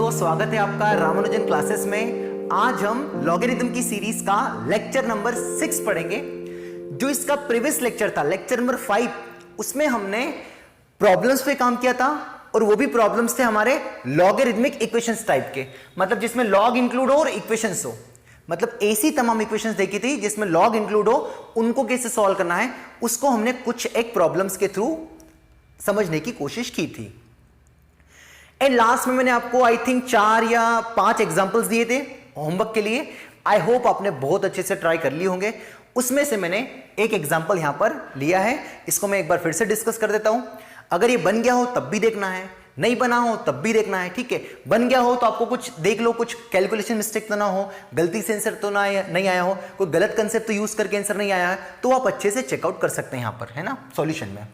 दोस्तों, स्वागत है आपका रामानुजन क्लासेस में। आज हम लॉगरिथम की सीरीज का लेक्चर नंबर 6 पढ़ेंगे। जो इसका प्रीवियस लेक्चर था, लेक्चर नंबर 5, उसमें हमने प्रॉब्लम्स पे काम किया था और वो भी प्रॉब्लम्स थे हमारे लॉगरिथमिक इक्वेशंस टाइप के, मतलब जिसमें लॉग इंक्लूड हो और इक्वेशंस हो। मतलब ऐसी तमाम इक्वेशंस देखी थी जिसमें लॉग इंक्लूड हो, उनको कैसे सॉल्व करना है उसको हमने कुछ एक प्रॉब्लम्स के थ्रू समझने की कोशिश की थी। एंड लास्ट में मैंने आपको आई थिंक 4 या 5 एग्जांपल्स दिए थे होमवर्क के लिए। आई होप आपने बहुत अच्छे से ट्राई कर लिए होंगे। उसमें से मैंने एक एग्जांपल यहां पर लिया है, इसको मैं एक बार फिर से डिस्कस कर देता हूं। अगर ये बन गया हो तब भी देखना है, नहीं बना हो तब भी देखना है, ठीक है। बन गया हो तो आपको कुछ देख लो, कुछ कैलकुलेशन मिस्टेक तो ना हो, गलती से आंसर तो ना नहीं आया हो, कोई गलत कंसेप्ट तो यूज करके आंसर नहीं आया है, तो आप अच्छे से चेकआउट कर सकते हैं यहां पर, है ना, सॉल्यूशन में।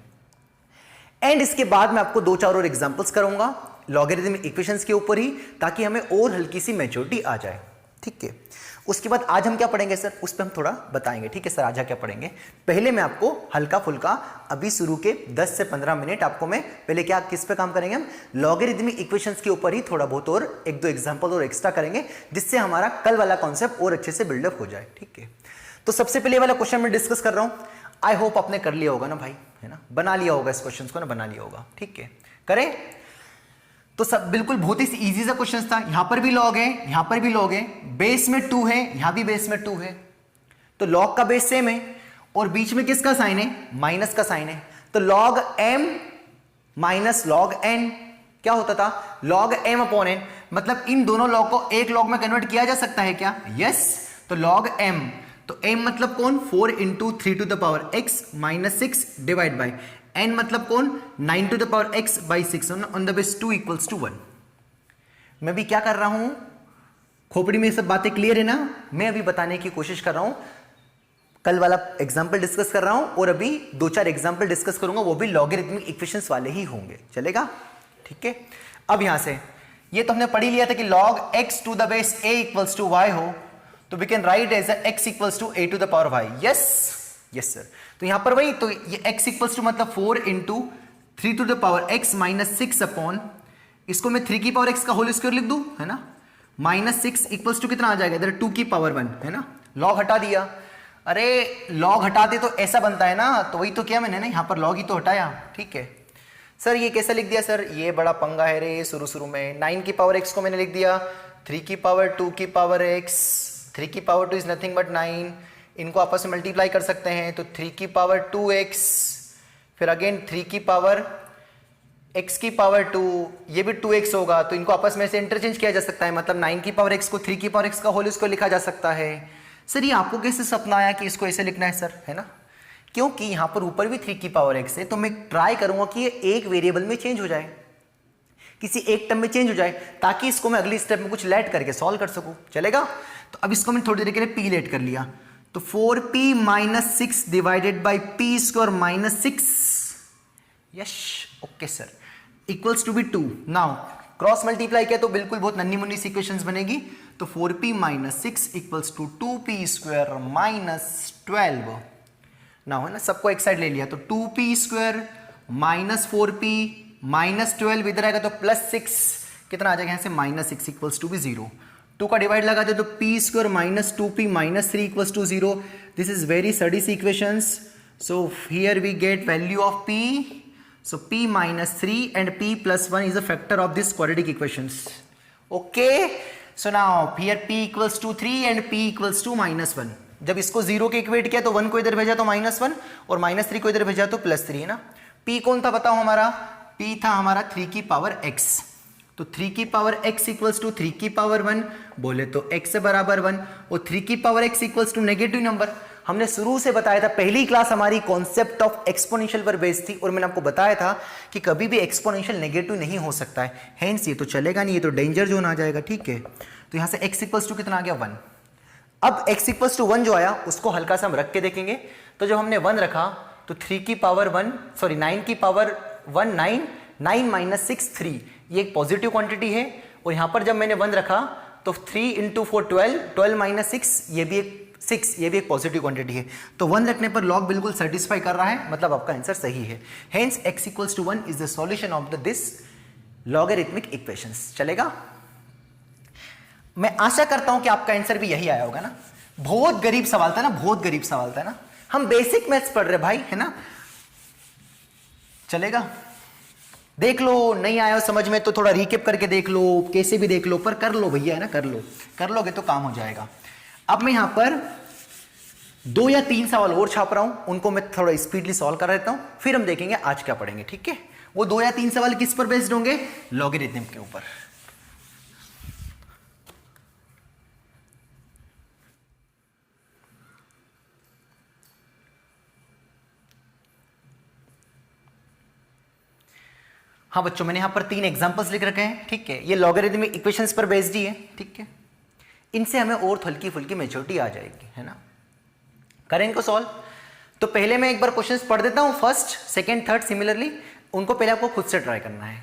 एंड इसके बाद मैं आपको 2-4 और एग्जांपल्स करूंगा लॉगरिथमिक इक्वेशंस के ऊपर ही, ताकि हमें और हल्की सी मैच्योरिटी आ जाए, ठीक है। उसके बाद आज हम क्या पढ़ेंगे सर, उस पर हम थोड़ा बताएंगे, ठीक है सर। आज क्या पढ़ेंगे, पहले मैं आपको हल्का फुल्का अभी शुरू के 10 से 15 मिनट आपको मैं पहले क्या किस पे काम करेंगे, हम लॉगरिथमिक इक्वेशंस के ऊपर ही थोड़ा बहुत और 1-2 एग्जांपल और एक्स्ट्रा करेंगे, जिससे हमारा कल वाला कॉन्सेप्ट और अच्छे से बिल्डअप हो जाए, ठीक है। तो सबसे पहले वाला क्वेश्चन मैं डिस्कस कर रहा हूं। आई होप आपने कर लिया होगा ना भाई, है ना, बना लिया होगा इस क्वेश्चन को ना, बना लिया होगा, ठीक है। करें तो सब बिल्कुल बहुत ही इजी सा क्वेश्चन था। यहां पर भी लॉग है, यहां पर भी लॉग है, बेस में 2 है, यहां भी बेस में 2 है, तो लॉग का बेस सेम है और बीच में किसका साइन है, माइनस का साइन है। तो log m minus log n क्या होता था, लॉग m अपॉन n। मतलब इन दोनों लॉग को एक लॉग में कन्वर्ट किया जा सकता है क्या, यस। तो लॉग m, तो m मतलब कौन, 4 into 3 to the power x minus 6 divide by n मतलब कौन, 9 to the power x by 6 on the base 2 equals to 1। मैं भी क्या कर रहा हूं, खोपड़ी में सब बातें क्लियर है ना। मैं अभी बताने की कोशिश कर रहा हूं, कल वाला एग्जांपल डिस्कस कर रहा हूं और अभी 2-4 एग्जांपल डिस्कस करूंगा, वो भी लॉगरिथमिक इक्वेशंस वाले ही होंगे, चलेगा, ठीक है। अब यहां से ये तो हमने पढ़ ही लिया था कि log x to the base a equals to y हो, तो we can write as x equals to a to the power y, yes yes sir. तो यहां पर वही, तो ये x इक्वल्स टू मतलब 4 into 3 to the power x minus 6 upon, इसको मैं 3 की पावर x का होल स्क्वायर लिख दूं, है ना, माइनस 6 इक्वल्स टू कितना आ जाएगा इधर, 2 की पावर 1, है ना। लॉग हटा दिया, अरे लॉग हटाते तो ऐसा बनता है ना, तो वही तो किया मैंने ना, यहां पर लॉग ही तो हटाया, ठीक है। सर ये कैसे लिख दिया सर, ये बड़ा पंगा है रे। शुरू में 9 की पावर x को मैंने लिख दिया 3 की पावर 2 की पावर x, 3 की पावर 2 इज नथिंग बट 9, इनको आपस में मल्टीप्लाई कर सकते हैं, तो 3 की पावर 2x, फिर अगेन 3 की पावर x की पावर 2, ये भी 2x होगा, तो इनको आपस में से इंटरचेंज किया जा सकता है, मतलब 9 की पावर x को 3 की पावर x का होल इसको लिखा जा सकता है। सर ये आपको कैसे सपना आया कि इसको ऐसे लिखना है सर, है ना, क्योंकि यहां पर ऊपर भी 3 की पावर x है, तो मैं ट्राई करूंगा कि ये एक वेरिएबल में चेंज हो जाए, किसी एक टर्म में चेंज हो जाए, ताकि इसको मैं अगली स्टेप में कुछ लेट करके सॉल्व कर सकूं, चलेगा। तो अब इसको मैंने थोड़ी देर के लिए p लेट कर लिया, तो 4p minus 6 divided by p square minus 6, yes okay sir, equals to be 2। Now cross multiply किया तो बिल्कुल बहुत नन्ही मुन्नी सी इक्वेशंस बनेगी, तो 4p minus 6 equals to 2p square minus 12। Now है ना, सबको एक साइड ले लिया, तो 2p square minus 4p minus 12 इधर आएगा तो प्लस 6, कितना आ जाएगा यहाँ से, माइनस 6 इक्वल्स टू बी 0। 2 का डिवाइड लगाते तो p square minus 2p minus 3 equals to 0। This is very study equations, so here we get value of p, so p minus 3 and p plus 1 is a factor of this quadratic equations, okay। so now here p equals to 3 and p equals to minus 1। जब इसको 0 के equate किया तो 1 को इधर भेजा तो -1 और -3 को इधर भेजा तो +3, है ना। p कौन था बताओ हमारा, p था हमारा 3 की पावर x, तो 3 की पावर x इक्वल्स टू 3 की पावर 1, बोले तो x बराबर 1, और 3 की power x equals to negative number. हमने शुरू से बताया था, पहली क्लास हमारी कॉन्सेप्ट ऑफ एक्सपोनेंशियल पर बेस्ड थी, और मैंने आपको बताया था कि कभी भी एक्सपोनेंशियल नेगेटिव नहीं हो सकता है, हेंस ये तो चलेगा नहीं, ये तो डेंजर जोन आ जाएगा, ठीक है। तो यहां से x इक्वल्स टू कितना आ गया, 1। अब x इक्वल्स टू 1 जो आया उसको हल्का सा हम रख के देखेंगे, तो जब हमने 1 रखा तो 3 की पावर 1 सॉरी 9 की पावर 1 9 माइनस 6 3, ये एक पॉजिटिव क्वांटिटी है, और यहां पर जब मैंने 1 रखा तो 3 इंटू 4 12 माइनस 6, ये भी एक 6, ये भी एक पॉजिटिव क्वांटिटी है, तो 1 रखने पर लॉग बिल्कुल सेटिस्फाई कर रहा है, मतलब आपका आंसर सही है। Hence x equals to 1 is the solution of this logarithmic equations, चलेगा, मैं आशा करता हूं कि आपका आंसर भी यही आया होगा ना। बहुत गरीब सवाल था ना, बहुत गरीब सवाल था ना। हम बेसिक मैथ्स पढ़ रहे भाई, है ना। चलेगा, देख लो, नहीं आया समझ में तो थोड़ा रिकेप करके देख लो, कैसे भी देख लो, पर कर लो भैया, है ना, कर लो, कर लोगे तो काम हो जाएगा। अब मैं यहां पर 2 या 3 सवाल और छाप रहा हूं, उनको मैं थोड़ा स्पीडली सॉल्व कर देता हूं, फिर हम देखेंगे आज क्या पढ़ेंगे, ठीक है। वो 2 या 3 सवाल किस पर बेस्ड होंगे? लॉगरिथम के ऊपर। हाँ बच्चों, मैंने यहां पर 3 एग्जांपल्स लिख रखे हैं, ठीक है। ये लॉगरिथमिक इक्वेशंस पर बेस्ड ही है, ठीक है। इनसे हमें और हल्की फुल्की मेच्योरिटी आ जाएगी, है ना। करें इनको सॉल्व। तो पहले मैं एक बार क्वेश्चंस पढ़ देता हूं, फर्स्ट, सेकंड, थर्ड सिमिलरली। उनको पहले आपको खुद से ट्राई करना है।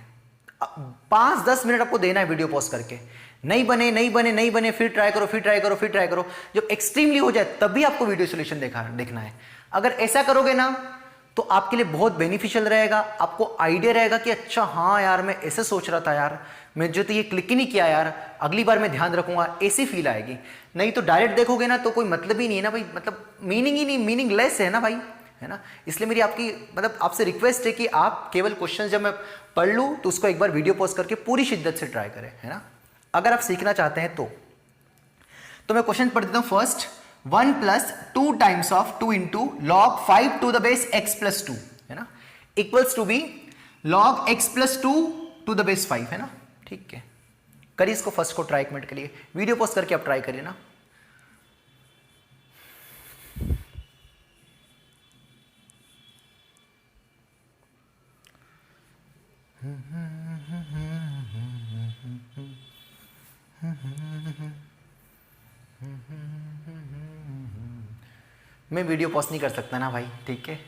5-10 मिनट आपको देना है वीडियो पॉज करके। नहीं बने, नहीं बने, नहीं बने, फिर ट्राई करो, फिर ट्राई करो, फिर ट्राई करो। जब एक्सट्रीमली हो जाए तभी आपको वीडियो सोल्यूशन देखना है। अगर ऐसा करोगे ना तो आपके लिए बहुत बेनिफिशियल रहेगा। आपको आइडिया रहेगा कि अच्छा हाँ यार, मैं ऐसे सोच रहा था यार, मैं जो तो ये क्लिक ही नहीं किया यार, अगली बार मैं ध्यान रखूंगा, ऐसी फील आएगी। नहीं तो डायरेक्ट देखोगे ना तो कोई मतलब ही नहीं है ना भाई, मतलब मीनिंग ही नहीं, मीनिंगलेस है ना भाई, है ना। इसलिए मेरी आपकी मतलब आपसे रिक्वेस्ट है कि आप केवल क्वेश्चन जब मैं पढ़ लूँ तो उसको एक बार वीडियो पॉज करके पूरी शिद्दत से ट्राई करें, है ना, अगर आप सीखना चाहते हैं तो मैं क्वेश्चन पढ़ देता हूँ first. 1 + 2 times of 2 × log 5 to the base x + 2, है ना, equals to be log x + 2 to the base 5, है ना, ठीक है। करिए इसको फर्स्ट को ट्राई 1 मिनट के लिए, वीडियो पॉज करके आप ट्राई करिए ना। मैं वीडियो पॉज नहीं कर सकता ना भाई, ठीक है।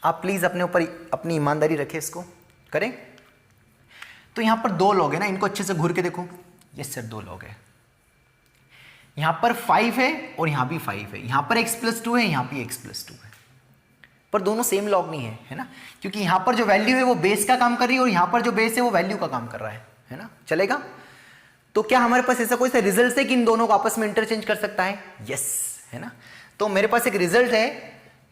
आप प्लीज अपने ऊपर अपनी ईमानदारी रखें, इसको करें। तो यहां पर 2 लॉग है ना, इनको अच्छे से घूर के देखो। यस सर, 2 लॉग है। यहां पर 5 है और यहां भी 5 है। यहां पर x + 2 है, यहां भी x + 2 है, पर दोनों सेम लॉग नहीं है, है ना, क्योंकि यहां पर जो वैल्यू है वो बेस का काम कर रही है और यहां पर जो बेस है वो वैल्यू का काम कर रहा है ना। चलेगा। तो क्या हमारे पास ऐसा कोई सा रिजल्ट है कि इन दोनों को आपस में इंटरचेंज कर सकता है? यस, है ना। तो मेरे पास एक रिजल्ट है,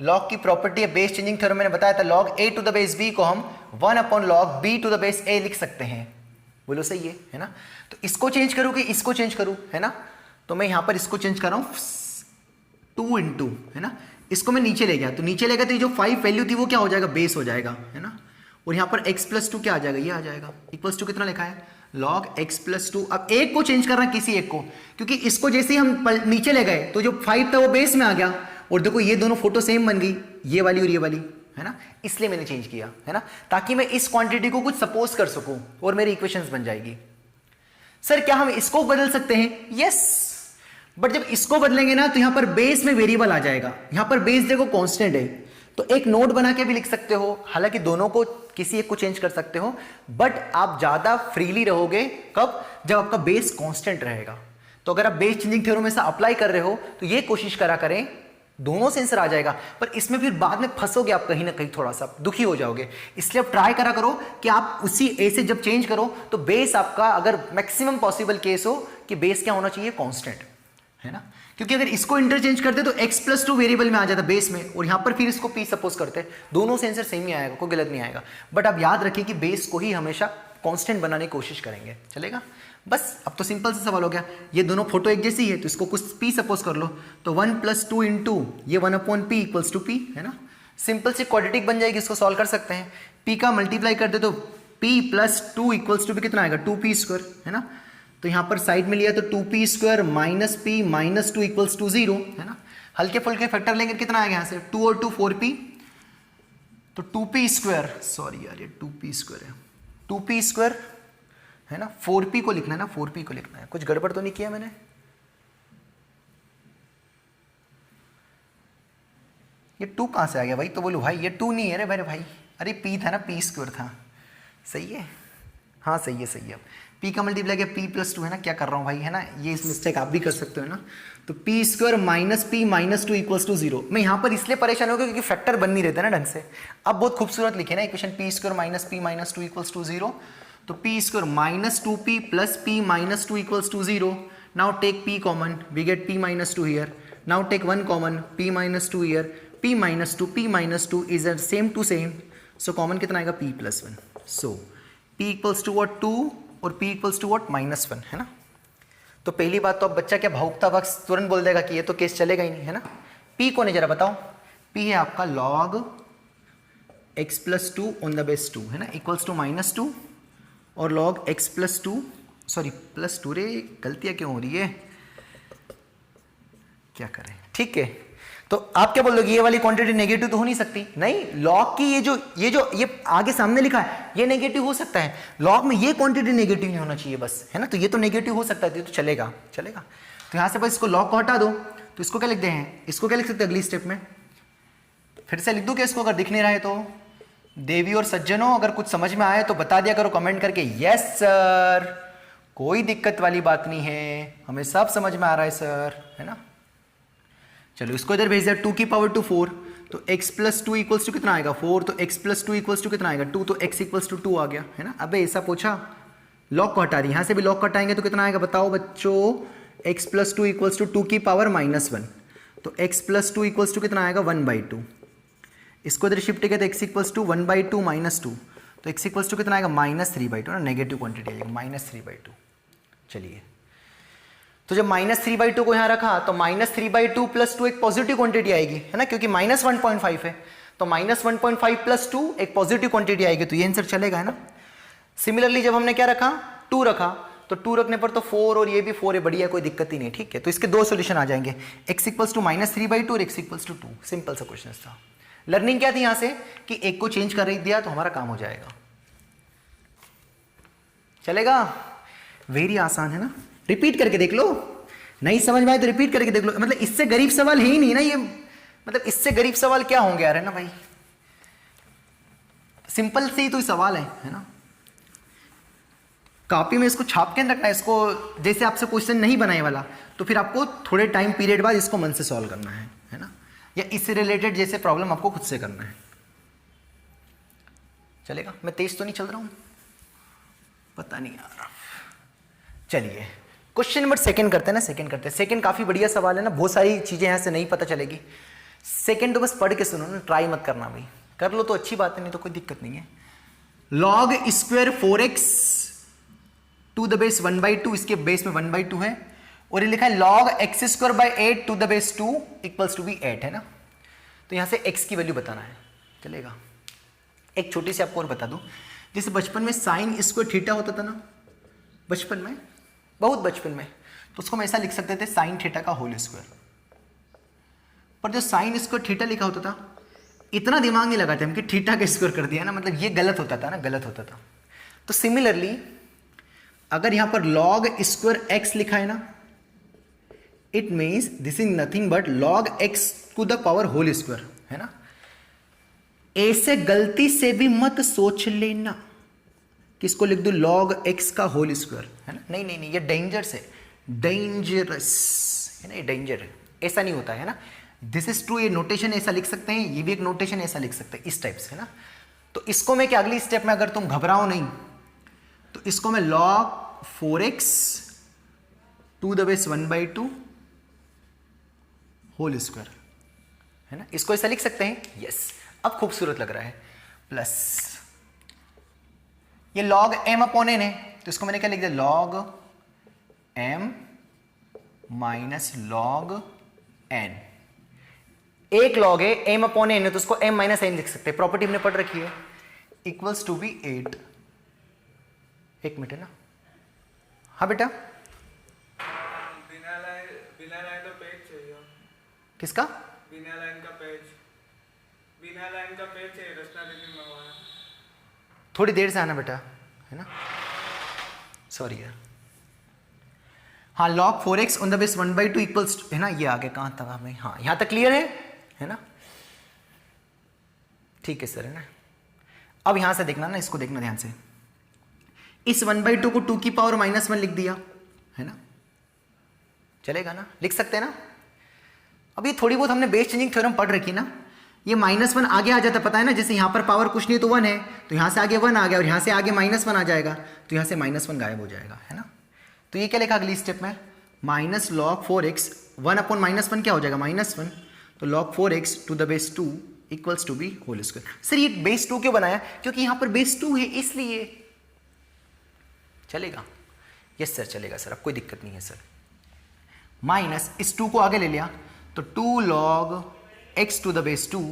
लॉग की प्रॉपर्टी है बेस चेंजिंग थ्योरम, मैंने बताया था log a to the base b को हम 1/log b to the base a लिख सकते हैं। बोलो सही है ना। तो इसको चेंज करूँ कि इसको चेंज करूँ, है ना। तो मैं यहां पर इसको चेंज कर रहा हूं 2 × है ना, इसको मैं नीचे ले गया, तो नीचे ले गया तो ये जो 5 वैल्यू थी वो क्या हो जाएगा? बेस हो जाएगा, है ना। और यहां पर x + 2 क्या आ जाएगा? ये आ जाएगा इक्वल्स टू कितना लिखा है? log x + 2। अब एक को चेंज करना किसी एक को, क्योंकि इसको जैसे ही हम नीचे ले गए तो जो 5 था वो बेस में आ गया, और देखो ये दोनों फोटो सेम बन गई, ये वाली और ये वाली, है ना। इसलिए मैंने चेंज किया, है ना, ताकि मैं इस क्वांटिटी को कुछ सपोज कर सकूं और मेरी इक्वेशंस बन जाएगी। सर क्या हम इसको बदल सकते हैं? यस, बट जब इसको बदलेंगे ना तो यहां पर बेस में वेरिएबल आ जाएगा। यहां पर बेस देखो कांस्टेंट है, तो एक नोट बना के भी लिख सकते हो, हालांकि दोनों को किसी एक को चेंज कर सकते हो, बट आप ज्यादा फ्रीली रहोगे कब? जब आपका बेस कांस्टेंट रहेगा। तो अगर आप बेस चेंजिंग थ्योरम में से अप्लाई कर रहे हो तो ये कोशिश करा करें, दोनों से आंसर आ जाएगा, पर इसमें फिर बाद में फंसोगे आप, कहीं ना कहीं थोड़ा सा दुखी हो जाओगे। इसलिए आप ट्राई करा करो कि आप उसी ए से जब चेंज करो तो बेस आपका, अगर मैक्सिमम पॉसिबल केस हो कि बेस क्या होना चाहिए? कांस्टेंट, है ना। क्योंकि अगर इसको इंटरचेंज करते तो x + 2 वेरिएबल में आ जाता बेस में, और यहां पर फिर इसको p सपोज करते, दोनों से आंसर सेम ही आएगा, कोई गलत नहीं आएगा। बट आप याद रखिए कि बेस को ही हमेशा कांस्टेंट बनाने की कोशिश करेंगे, चलेगा। बस अब तो सिंपल सा सवाल हो गया, ये दोनों फोटो एक जैसी है तो इसको कुछ p सपोज कर लो, तो 1 + 2 × ये 1/p = p, है ना। सिंपल सी क्वाड्रेटिक बन जाएगी, इसको सॉल्व कर सकते हैं। p का मल्टीप्लाई करते तो p + 2 = p कितना आएगा? 2p², है ना। तो यहां पर साइड में लिया तो 2p² - p - 2 = 0, है ना। हल्के फुल्के फैक्टर लेंगे कितना आएगा? यहां से 2 और 2 4p, तो 2p², सॉरी यार ये 2p² है, 2p², है ना। 4p को लिखना है ना, 4p को लिखना है, कुछ गड़बड़ तो नहीं किया मैंने? ये 2 कहां से आ गया भाई? तो बोलो भाई ये 2 नहीं है रे मेरे भाई, अरे p था ना, p² था, सही है, हाँ सही है, सही है। p का मल्टीप्लाई किया p + 2, है ना। क्या कर रहा हूँ भाई, है ना, ये इस मिस्टेक आप भी कर सकते हो ना। तो p² - p - 2 = 0। मैं यहाँ पर इसलिए परेशान हो गया क्योंकि फैक्टर बन नहीं रहता ना ढंग से। अब बहुत खूबसूरत लिखे ना इक्वेशन, p² - p - 2 = 0, तो p² - 2p + p - 2 = 0 Now take p common, we get p minus 2 here. Now take 1 common, p minus 2 here. p minus 2 is the same to same. So common कितना आएगा? p plus 1. So p equals to what? 2 और p equals to what? minus 1, है ना? तो पहली बात तो अब बच्चा क्या भावुकता वक्त तुरंत बोल देगा कि ये तो केस चलेगा ही नहीं, है ना? p कौन है जरा बताओ? p है आपका log x plus 2 on the base 2, है ना, इक्वल्स टू माइनस 2 और log x plus 2 sorry plus 2 रे, गलतियां क्यों हो रही है, क्या करें? ठीक है, तो आप क्या बोल रहे हो? ये वाली क्वांटिटी नेगेटिव तो हो नहीं सकती? नहीं, लॉग की ये आगे सामने लिखा है ये नेगेटिव हो सकता है, लॉग में ये क्वांटिटी नेगेटिव नहीं होना चाहिए बस, है ना? तो ये तो नेगेटिव हो सकता है, तो चलेगा चलेगा। तो यहां से बस इसको लॉग को हटा दो, तो इसको क्या लिख दे हैं? इसको क्या लिख सकते हैं अगली स्टेप में? फिर से लिख दूं क्या इसको? अगर दिख नहीं रहा है तो देवी और सज्जनों अगर कुछ समझ में आए तो बता दिया करो कमेंट करके, यस सर, कोई दिक्कत वाली बात नहीं है, हमें सब समझ में आ रहा है सर, है ना? चलो इसको इधर भेज दिया, 2 की पावर टू 4, तो x प्लस 2 इक्वल्स टू कितना आएगा? 4, तो x प्लस 2 इक्वल्स टू कितना आएगा? 2, तो x इक्वल्स टू 2 आ गया, है ना? अबे ऐसा पूछा, लॉग को हटा दी, यहां से भी लॉग को हटाएंगे तो कितना आएगा बताओ बच्चों? x प्लस 2 इक्वल्स टू 2 की पावर माइनस 1, तो x प्लस 2 इक्वल्स टू कितना आएगा? 1/2। इसको इधर शिफ्ट किया तो x इक्वल्स टू 1/2 माइनस 2, तो x इक्वल्स टू कितना आएगा? -3/2, ना, नेगेटिव क्वांटिटी आएगी, -3/2। चलिए, तो जब -3/2 को यहां रखा तो -3/2 प्लस 2 एक पॉजिटिव क्वांटिटी आएगी, है ना, क्योंकि -1.5 है, तो -1.5 प्लस 2 एक पॉजिटिव क्वांटिटी आएगी, तो ये आंसर चलेगा, है ना? सिमिलरली जब हमने क्या रखा? 2 रखा, तो 2 रखने पर तो 4 और ये भी 4 है, बढ़िया, कोई दिक्कत ही नहीं, ठीक है? तो इसके दो सोल्यूशन आ जाएंगे, x इक्वल्स टू -3/2 और x इक्वल्स टू 2। सिंपल सा क्वेश्चन था। लर्निंग क्या थी यहां से कि एक को चेंज कर दिया तो हमारा काम हो जाएगा, चलेगा? वेरी आसान है ना? रिपीट करके देख लो, नहीं समझ में आए तो रिपीट करके देख लो, मतलब इससे गरीब सवाल है ही नहीं ना ये, मतलब इससे गरीब सवाल क्या होंगे यार, है ना भाई? सिंपल से ही तो सवाल है ना? कॉपी में इसको छाप के रखना है, इसको जैसे आपसे क्वेश्चन नहीं बनाए वाला तो फिर आपको थोड़े टाइम पीरियड बाद इसको मन से सॉल्व करना है ना? या इससे रिलेटेड जैसे प्रॉब्लम आपको खुद से करना है, चलेगा? मैं तेज तो नहीं चल रहा हूं, पता नहीं यार। चलिए क्वेश्चन नंबर सेकंड करते हैं ना, सेकंड करते हैं। सेकंड काफी बढ़िया सवाल है ना, बहुत सारी चीजें यहां से नहीं पता चलेगी। सेकंड तो बस पढ़ के सुनो ना, ट्राई मत करना भाई, कर लो तो अच्छी बात है, नहीं तो कोई दिक्कत नहीं है। Log square 4x to the base 1/2, इसके बेस में 1/2 है, और ये लिखा है log x² by 8 to the base 2 equals to भी 8, है ना? तो यहां से x की वैल्यू बताना है, चलेगा? एक छोटी सी आपको और बता दूं, जैसे बचपन में साइन स्क्वायर थीटा होता था ना, बचपन में, बहुत बचपन में, तो उसको हम ऐसा लिख सकते थे साइन थीटा का होल स्क्वायर। पर जो साइन स्क्वायर थीटा लिखा होता था, इतना दिमाग नहीं लगाते हम कि थीटा का स्क्वायर कर दिया ना, मतलब ये गलत होता था ना, गलत होता था। तो सिमिलरली अगर यहां पर log स्क्वायर x लिखा है ना, it means this is nothing but log x to the power whole square, है ना? ऐसे गलती से भी मत सोच लेना किसको लिख दो log x का होल स्क्वायर, है ना? नहीं नहीं नहीं, ये डेंजरस है, डेंजरस है ना, ये डेंजर है, ऐसा नहीं होता है ना? दिस इज ट्रू, ये नोटेशन ऐसा लिख सकते हैं, ये भी एक नोटेशन ऐसा लिख सकते हैं, इस टाइप से, है ना? तो इसको मैं क्या अगली स्टेप में, अगर तुम घबराओ नहीं तो इसको मैं log 4x to the base 1/2 whole square, है ना, इसको ऐसा लिख सकते हैं। यस, अब खूबसूरत लग रहा है। प्लस ये log m अपॉन n है, तो इसको मैंने क्या लिख दिया? log m minus log n। एक log है, m अपॉन n है, तो उसको m माइनस n लिख सकते हैं, प्रॉपर्टी हमने पढ़ रखी है, इक्वल्स टू भी 8। एक मिनट है ना, हाँ बेटा, बिना लाइन का पेज चाहिए। किसका? बिना लाइन का पेज चाहिए, रचना दीदी मंगवाना। थोड़ी देर से आना बेटा, है ना? सॉरी यार। हाँ, log 4x on the base 1/2 equals, है ना? ये आगे कहाँ तक हमें, हाँ यहाँ तक क्लियर है ना? ठीक है सर, है ना? अब यहां से देखना ना, इसको देखना ध्यान से, इस 1/2 को 2 की पावर -1 लिख दिया, है ना? चलेगा ना? लिख सकते हैं ना? अब ये थोड़ी बहुत हमने बेस चेंजिंग थ्योरम पढ़ रखी ना, ये -1 आगे आ जाता, पता है ना? जैसे यहां पर पावर कुछ नहीं तो 1 है, तो यहां से आगे 1 आ गया, और यहां से आगे -1 आ जाएगा, तो यहां से -1 गायब हो जाएगा, है ना? तो ये क्या लिखा अगली स्टेप में? माइनस लॉग 4x 1 अपॉन -1 क्या हो जाएगा -1, तो log 4x to the base 2 equals to be whole square. Sir ये बेस 2 क्यों बनाया? क्योंकि यहां पर बेस 2 है इसलिए। चलेगा? यस सर चलेगा सर, अब कोई दिक्कत नहीं है सर। माइनस इस 2 को आगे ले लिया तो 2 log x to the base 2,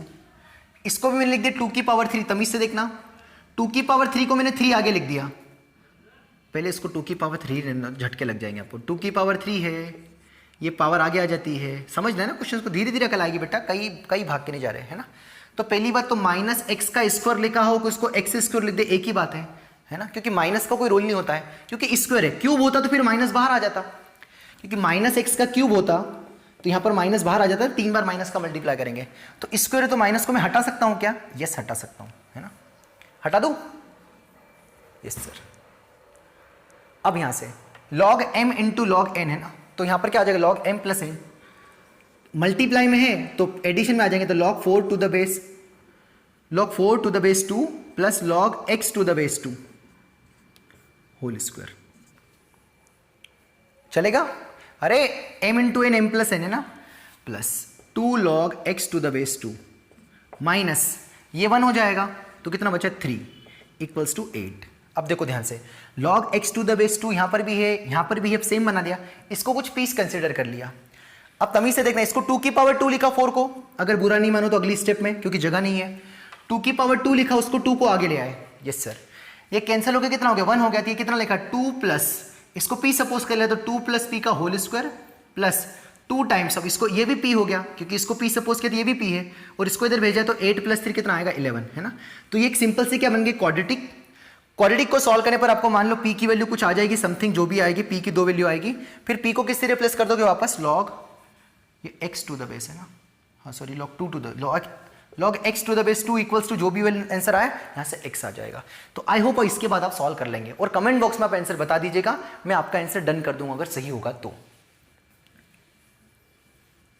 इसको भी मैंने लिख दिया 2 की पावर 3। तमीज से देखना, 2 की पावर 3 को मैंने 3 आगे लिख दिया, पहले इसको 2 की पावर 3 झटके लग जाएंगे आपको। 2 की पावर 3 है, ये पावर आगे आ जाती है, समझ लेना क्वेश्चन को, धीरे धीरे अकल आएगी बेटा, कई भाग के नहीं जा रहे है ना। तो पहली बात तो माइनस एक्स का स्क्वायर लिखा हो तो उसको एक्स स्क्वायर लिख दे, एक ही बात है ना, क्योंकि माइनस का कोई रोल नहीं होता है, क्योंकि स्क्वायर है। क्यूब होता तो फिर माइनस बाहर आ जाता, क्योंकि माइनस एक्स का क्यूब होता तो यहाँ पर माइनस बाहर आ जाता, 3 बार माइनस का मल्टीप्लाई करेंगे। तो स्क्वायर है तो माइनस को मैं हटा सकता हूँ क्या? यस हटा सकता हूँ, है ना, हटा दूँ? Yes sir. अब यहाँ से log m into log n है ना, तो यहाँ पर क्या आ जाएगा log m plus n, multiply में है तो एडिशन में आ जाएंगे, तो log 4 to the base 2 plus log x to the base 2 whole square. चलेगा? अरे m into n m plus n है ना, plus 2 log x to the base 2 minus ये 1 हो जाएगा तो कितना बचा 3 इक्वल्स टू 8। अब देखो ध्यान से, log x to the base 2 यहां पर भी है, यहां पर भी है, सेम बना दिया, इसको कुछ पीस कंसीडर कर लिया। अब तमीज से देखना, इसको 2 की पावर 2 लिखा 4 को, अगर बुरा नहीं मानो तो अगली स्टेप में, क्योंकि जगह नहीं है, 2 की पावर 2 लिखा, उसको 2 को आगे ले आए। यस सर, ये कैंसिल हो गया, कितना हो गया 1 हो गया, तो ये कितना लिखा 2 प्लस, इसको p सपोज कर लिया तो 2 प्लस p का होल स्क्वायर प्लस 2 टाइम्स, अब इसको ये भी p हो गया क्योंकि इसको p सपोज किया तो ये भी p है, और इसको इधर भेजा तो 8 प्लस 3 कितना आएगा 11, है ना। तो ये एक सिंपल सी क्या बन गई क्वाड्रेटिक को सॉल्व करने पर आपको मान लो p की वैल्यू कुछ आ जाएगी, समथिंग जो भी आएगी, p की 2 वैल्यू आएगी, फिर p को किससे रिप्लेस कर दोगे वापस, log ये x टू द बेस है ना, हाँ sorry log x to the base 2 equals to जो भी आंसर आए यहाँ से x आ जाएगा। तो आई होप इसके बाद आप सॉल्व कर लेंगे, और कमेंट बॉक्स में आप आंसर बता दीजिएगा, मैं आपका आंसर डन कर दूंगा अगर सही होगा तो।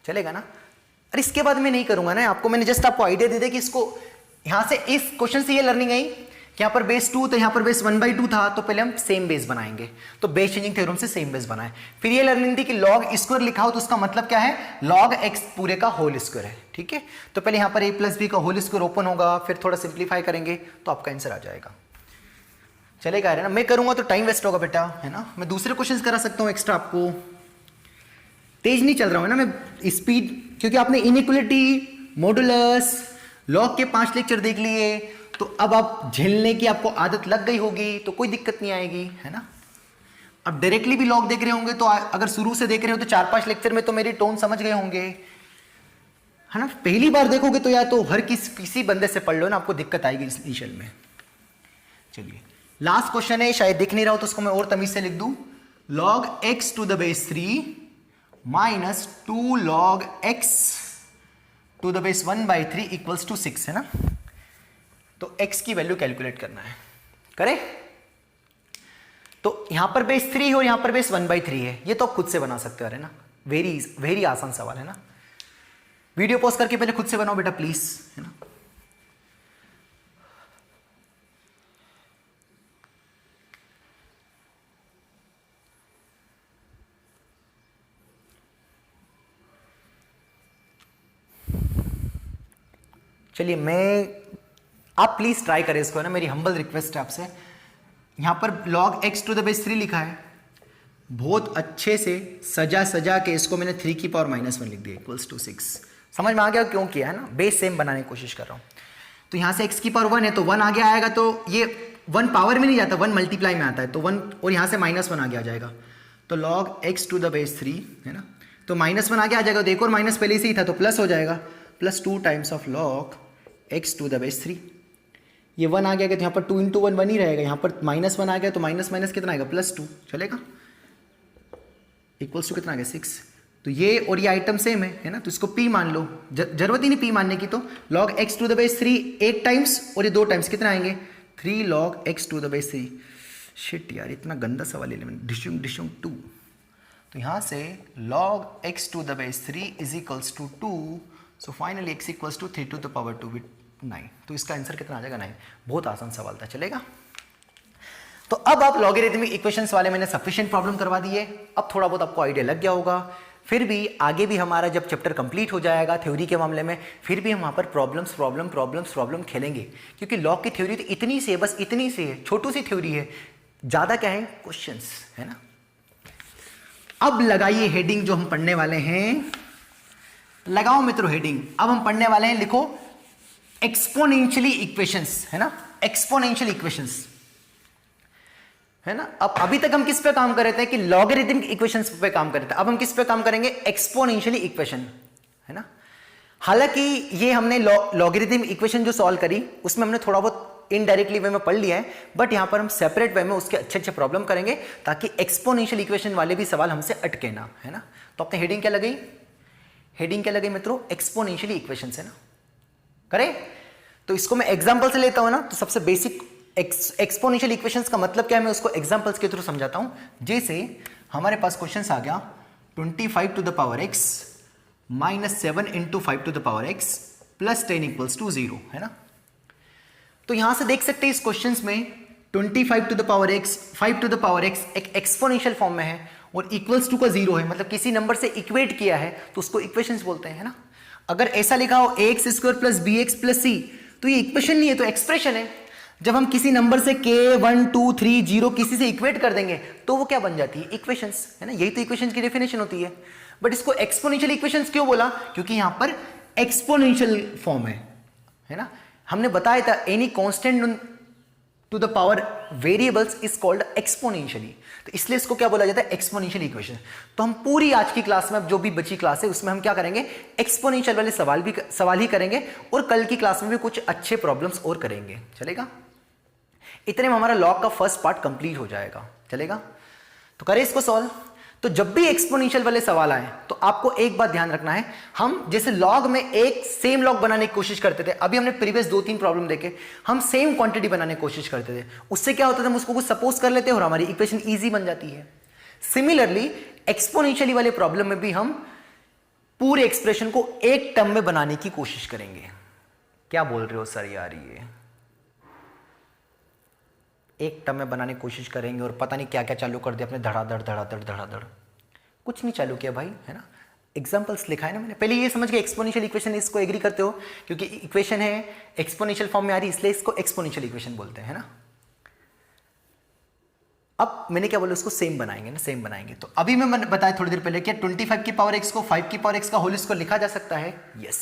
चलेगा ना? अरे इसके बाद मैं नहीं करूंगा ना, आपको मैंने जस्ट आपको आइडिया दे दिया कि इसको यहां से इस क्वेश्चन से ये लर्निंग आई कि यहाँ पर बेस 2 तो यहाँ पर बेस 1/2 था, तो पहले हम सेम बेस बनाएंगे, तो बेस चेंजिंग थ्योरम से सेम बेस बनाए। फिर ये लर्निंग थी कि log स्क्वायर लिखा हो तो उसका मतलब क्या है, log x पूरे का होल स्क्वायर है, ठीक है। तो पहले यहाँ पर a प्लस बी का होल स्क्वायर ओपन होगा, फिर थोड़ा सिंप्लीफाई करेंगे तो आपका आंसर आ जाएगा। चलेगा है ना, मैं करूंगा तो टाइम वेस्ट होगा बेटा, है ना। मैं दूसरे क्वेश्चन करा सकता हूँ एक्स्ट्रा, आपको तेज नहीं चल रहा हूँ ना मैं, स्पीड, क्योंकि आपने इनइक्वलिटी, मॉडुलस, लॉग के 5 लेक्चर देख लिए, तो अब आप झेलने की आपको आदत लग गई होगी, तो कोई दिक्कत नहीं आएगी, है ना। अब डायरेक्टली भी लॉग देख रहे होंगे तो अगर शुरू से देख रहे हो तो 4-5 लेक्चर में तो मेरी टोन समझ गए होंगे, है ना। पहली बार देखोगे तो या तो हर किसी बंदे से पढ़ लो ना, आपको दिक्कत आएगी इनिशियल में। चलिए लास्ट क्वेश्चन है, शायद दिख नहीं रहा हो तो उसको मैं और तमीज से लिख दूं, log x to the base 3 minus 2 log x to the base 1/3 equals to 6, है ना। तो x की वैल्यू कैलकुलेट करना है, करें। तो यहां पर बेस 3 है और यहां पर बेस 1/3 है, ये तो आप खुद से बना सकते हो, है ना। वेरी आसान सवाल है ना। वीडियो पॉज करके पहले खुद से बनाओ बेटा प्लीज, है ना। चलिए आप प्लीज ट्राई करें इसको, है ना, मेरी हम्बल रिक्वेस्ट है आपसे। यहां पर log x to the base 3 लिखा है, बहुत अच्छे से सजा के इसको मैंने 3 की पावर -1 लिख दिया इक्वल्स टू 6। समझ में आ गया क्यों किया, है ना। बेस सेम बनाने की कोशिश कर रहा हूं। तो यहां से x की पावर 1 है तो 1 आगे आएगा, तो ये 1 पावर में नहीं जाता, 1 मल्टीप्लाई में आता है, तो 1, और यहां से -1 आगे आ जाएगा, तो log x to the base 3, है ना। तो -1 आगे आ जाएगा, तो एक और माइनस पहले से ही था तो प्लस हो जाएगा, plus 2 times of log x to the base 3। ये 1 आ गया तो यहाँ पर 2 इंटू 1 ही रहेगा, यहाँ पर -1 आ गया तो माइनस कितना आएगा, +2, चलेगा, इक्वल्स टू कितना आ गया 6। तो ये और ये आइटम सेम है ना, तो इसको p मान लो, जरूरत ही नहीं p मानने की। तो log x to the base 3 एक टाइम्स और ये 2 टाइम्स कितना आएंगे 3 log x to the base 3। Shit यार, इतना गंदा सवाल ले लिया मैंने, डिशुम 2। तो यहाँ से log x to the base 3 is equals to 2, so finally x equals to 3 to the power 2 with 9। तो इसका आंसर कितना आ जाएगा 9। बहुत आसान सवाल था, चलेगा। तो अब आप लॉगरिथमिक इक्वेशंस वाले मैंने सफिशिएंट प्रॉब्लम करवा दिए, अब थोड़ा बहुत आपको आइडिया लग गया होगा। फिर भी आगे भी हमारा जब चैप्टर कंप्लीट हो जाएगा थ्योरी के मामले में, फिर भी हम वहाँ पर प्रॉब्लम खेलेंगे, क्योंकि लॉ की थ्योरी तो इतनी सी है, बस इतनी सी है, छोटू सी थ्योरी है, ज़्यादा क्या है, क्वेश्चंस है ना। अब लगाइए हेडिंग जो हम पढ़ने वाले हैं, लगाओ मित्रों हेडिंग। अब हम पढ़ने वाले हैं, लिखो एक्सपोनेंशियली इक्वेशंस, है ना, एक्सपोनेंशियल इक्वेशंस, है ना। अब अभी तक हम किस पे काम कर रहे थे कि लॉगरिथमिक इक्वेशंस पे काम कर रहे थे, अब हम किस पे काम करेंगे, एक्सपोनेंशियली इक्वेशन, है ना। हालांकि ये हमने लॉगरिथमिक इक्वेशन जो सॉल्व करी उसमें हमने थोड़ा बहुत इनडायरेक्टली वे में पढ़ लिया है, बट यहां पर हम सेपरेट वे में उसके अच्छे अच्छे प्रॉब्लम करेंगे ताकि एक्सपोनेंशियल इक्वेशन वाले भी सवाल हमसे अटके ना, है ना। तो अपने हेडिंग क्या लगी, हेडिंग क्या लगी मित्रों, एक्सपोनेंशियली इक्वेशंस, है ना। करें तो इसको मैं एग्जांपल से लेता हूं ना, तो सबसे बेसिक एक्सपोनेंशियल इक्वेशंस का मतलब क्या है मैं उसको एग्जांपल्स के थ्रू समझाता हूं। जैसे हमारे पास क्वेश्चन आ गया 25 to the power x minus 7 into 5 to the power x plus 10 equals to 0, है ना। तो यहां से देख सकते हैं इस क्वेश्चन में 25 to the power x 5 to the power x एक एक्सपोनेंशियल फॉर्म में है और इक्वल्स टू का 0 है, मतलब किसी नंबर से इक्वेट किया है तो उसको इक्वेशंस बोलते हैं, है ना। अगर ऐसा लिखा हो ax square plus bx plus c तो ये इक्वेशन नहीं है, तो एक्सप्रेशन है। जब हम किसी नंबर से k 1 2 3 0 किसी से इक्वेट कर देंगे तो वो क्या बन जाती है, इक्वेशंस, है ना। यही तो इक्वेशंस की डेफिनेशन होती है। बट इसको एक्सपोनेंशियल इक्वेशंस क्यों बोला, क्योंकि यहां पर एक्सपोनेंशियल फॉर्म है ना। हमने बताया था any constant to the power variables is called exponentially, तो इसलिए इसको क्या बोला जाता है, एक्सपोनेंशियल इक्वेशन। तो हम पूरी आज की क्लास में, जो भी बची क्लास है उसमें हम क्या करेंगे, एक्सपोनेंशियल वाले सवाल ही करेंगे और कल की क्लास में भी कुछ अच्छे प्रॉब्लम्स और करेंगे, चलेगा। इतने में हमारा लॉग का फर्स्ट पार्ट कंप्लीट हो जाएगा, चलेगा। तो करें इसको सॉल्व। तो जब भी एक्सपोनेंशियल वाले सवाल आए तो आपको एक बात ध्यान रखना है, हम जैसे लॉग में एक सेम लॉग बनाने की कोशिश करते थे, अभी हमने प्रीवियस 2-3 प्रॉब्लम देखे, हम सेम क्वांटिटी बनाने की कोशिश करते थे, उससे क्या होता था, हम उसको कुछ सपोज कर लेते हैं और हमारी इक्वेशन इजी बन जाती है। सिमिलरली एक्सपोनेंशियली वाले प्रॉब्लम में भी हम पूरे एक्सप्रेशन को एक टर्म में बनाने की कोशिश करेंगे। क्या बोल रहे हो सर यार, ये एक टर्म में बनाने की कोशिश करेंगे और पता नहीं क्या क्या चालू कर दिया अपने, धड़ाधड़ कुछ नहीं चालू किया भाई, है ना। एग्जांपल्स लिखा है ना मैंने, पहले ये समझ के एक्सपोनेंशियल इक्वेशन, इसको एग्री करते हो, क्योंकि इक्वेशन है एक्सपोनेंशियल फॉर्म में आ रही, इसलिए इसको एक्सपोनेंशियल इक्वेशन बोलते हैं, है ना। अब मैंने क्या बोला, उसको सेम बनाएंगे ना, सेम बनाएंगे। तो अभी मैं बताया थोड़ी देर पहले कि 25 की पावर x को 5 की पावर x का होल स्क्वायर लिखा जा सकता है, यस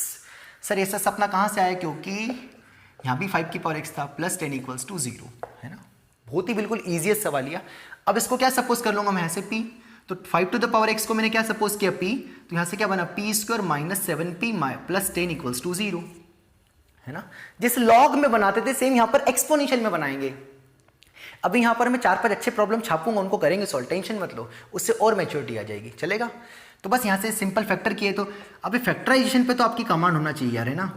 सर। ऐसा सपना कहां से आया, क्योंकि यहां भी 5 की पावर x था प्लस 10 इक्वल्स टू 0, है ना। बहुत ही बिल्कुल इजीएस्ट सवाल लिया। अब इसको क्या सपोज कर लूंगा मैं, यहां से p, तो 5 टू द पावर x को मैंने क्या सपोज किया, p, तो यहां से क्या बना, p square minus 7p plus 10 equals to 0, है ना। जिस लॉग में बनाते थे सेम यहां पर एक्सपोनेंशियल में बनाएंगे। अभी यहां पर मैं 4-5 अच्छे प्रॉब्लम छापूंगा, उनको करेंगे सॉल्व, टेंशन मत लो, उससे और मैच्योरिटी आ जाएगी, चलेगा। तो बस यहां से सिंपल फैक्टर किए, तो अभी फैक्टराइजेशन पे तो आपकी कमांड होना चाहिए यार, है ना।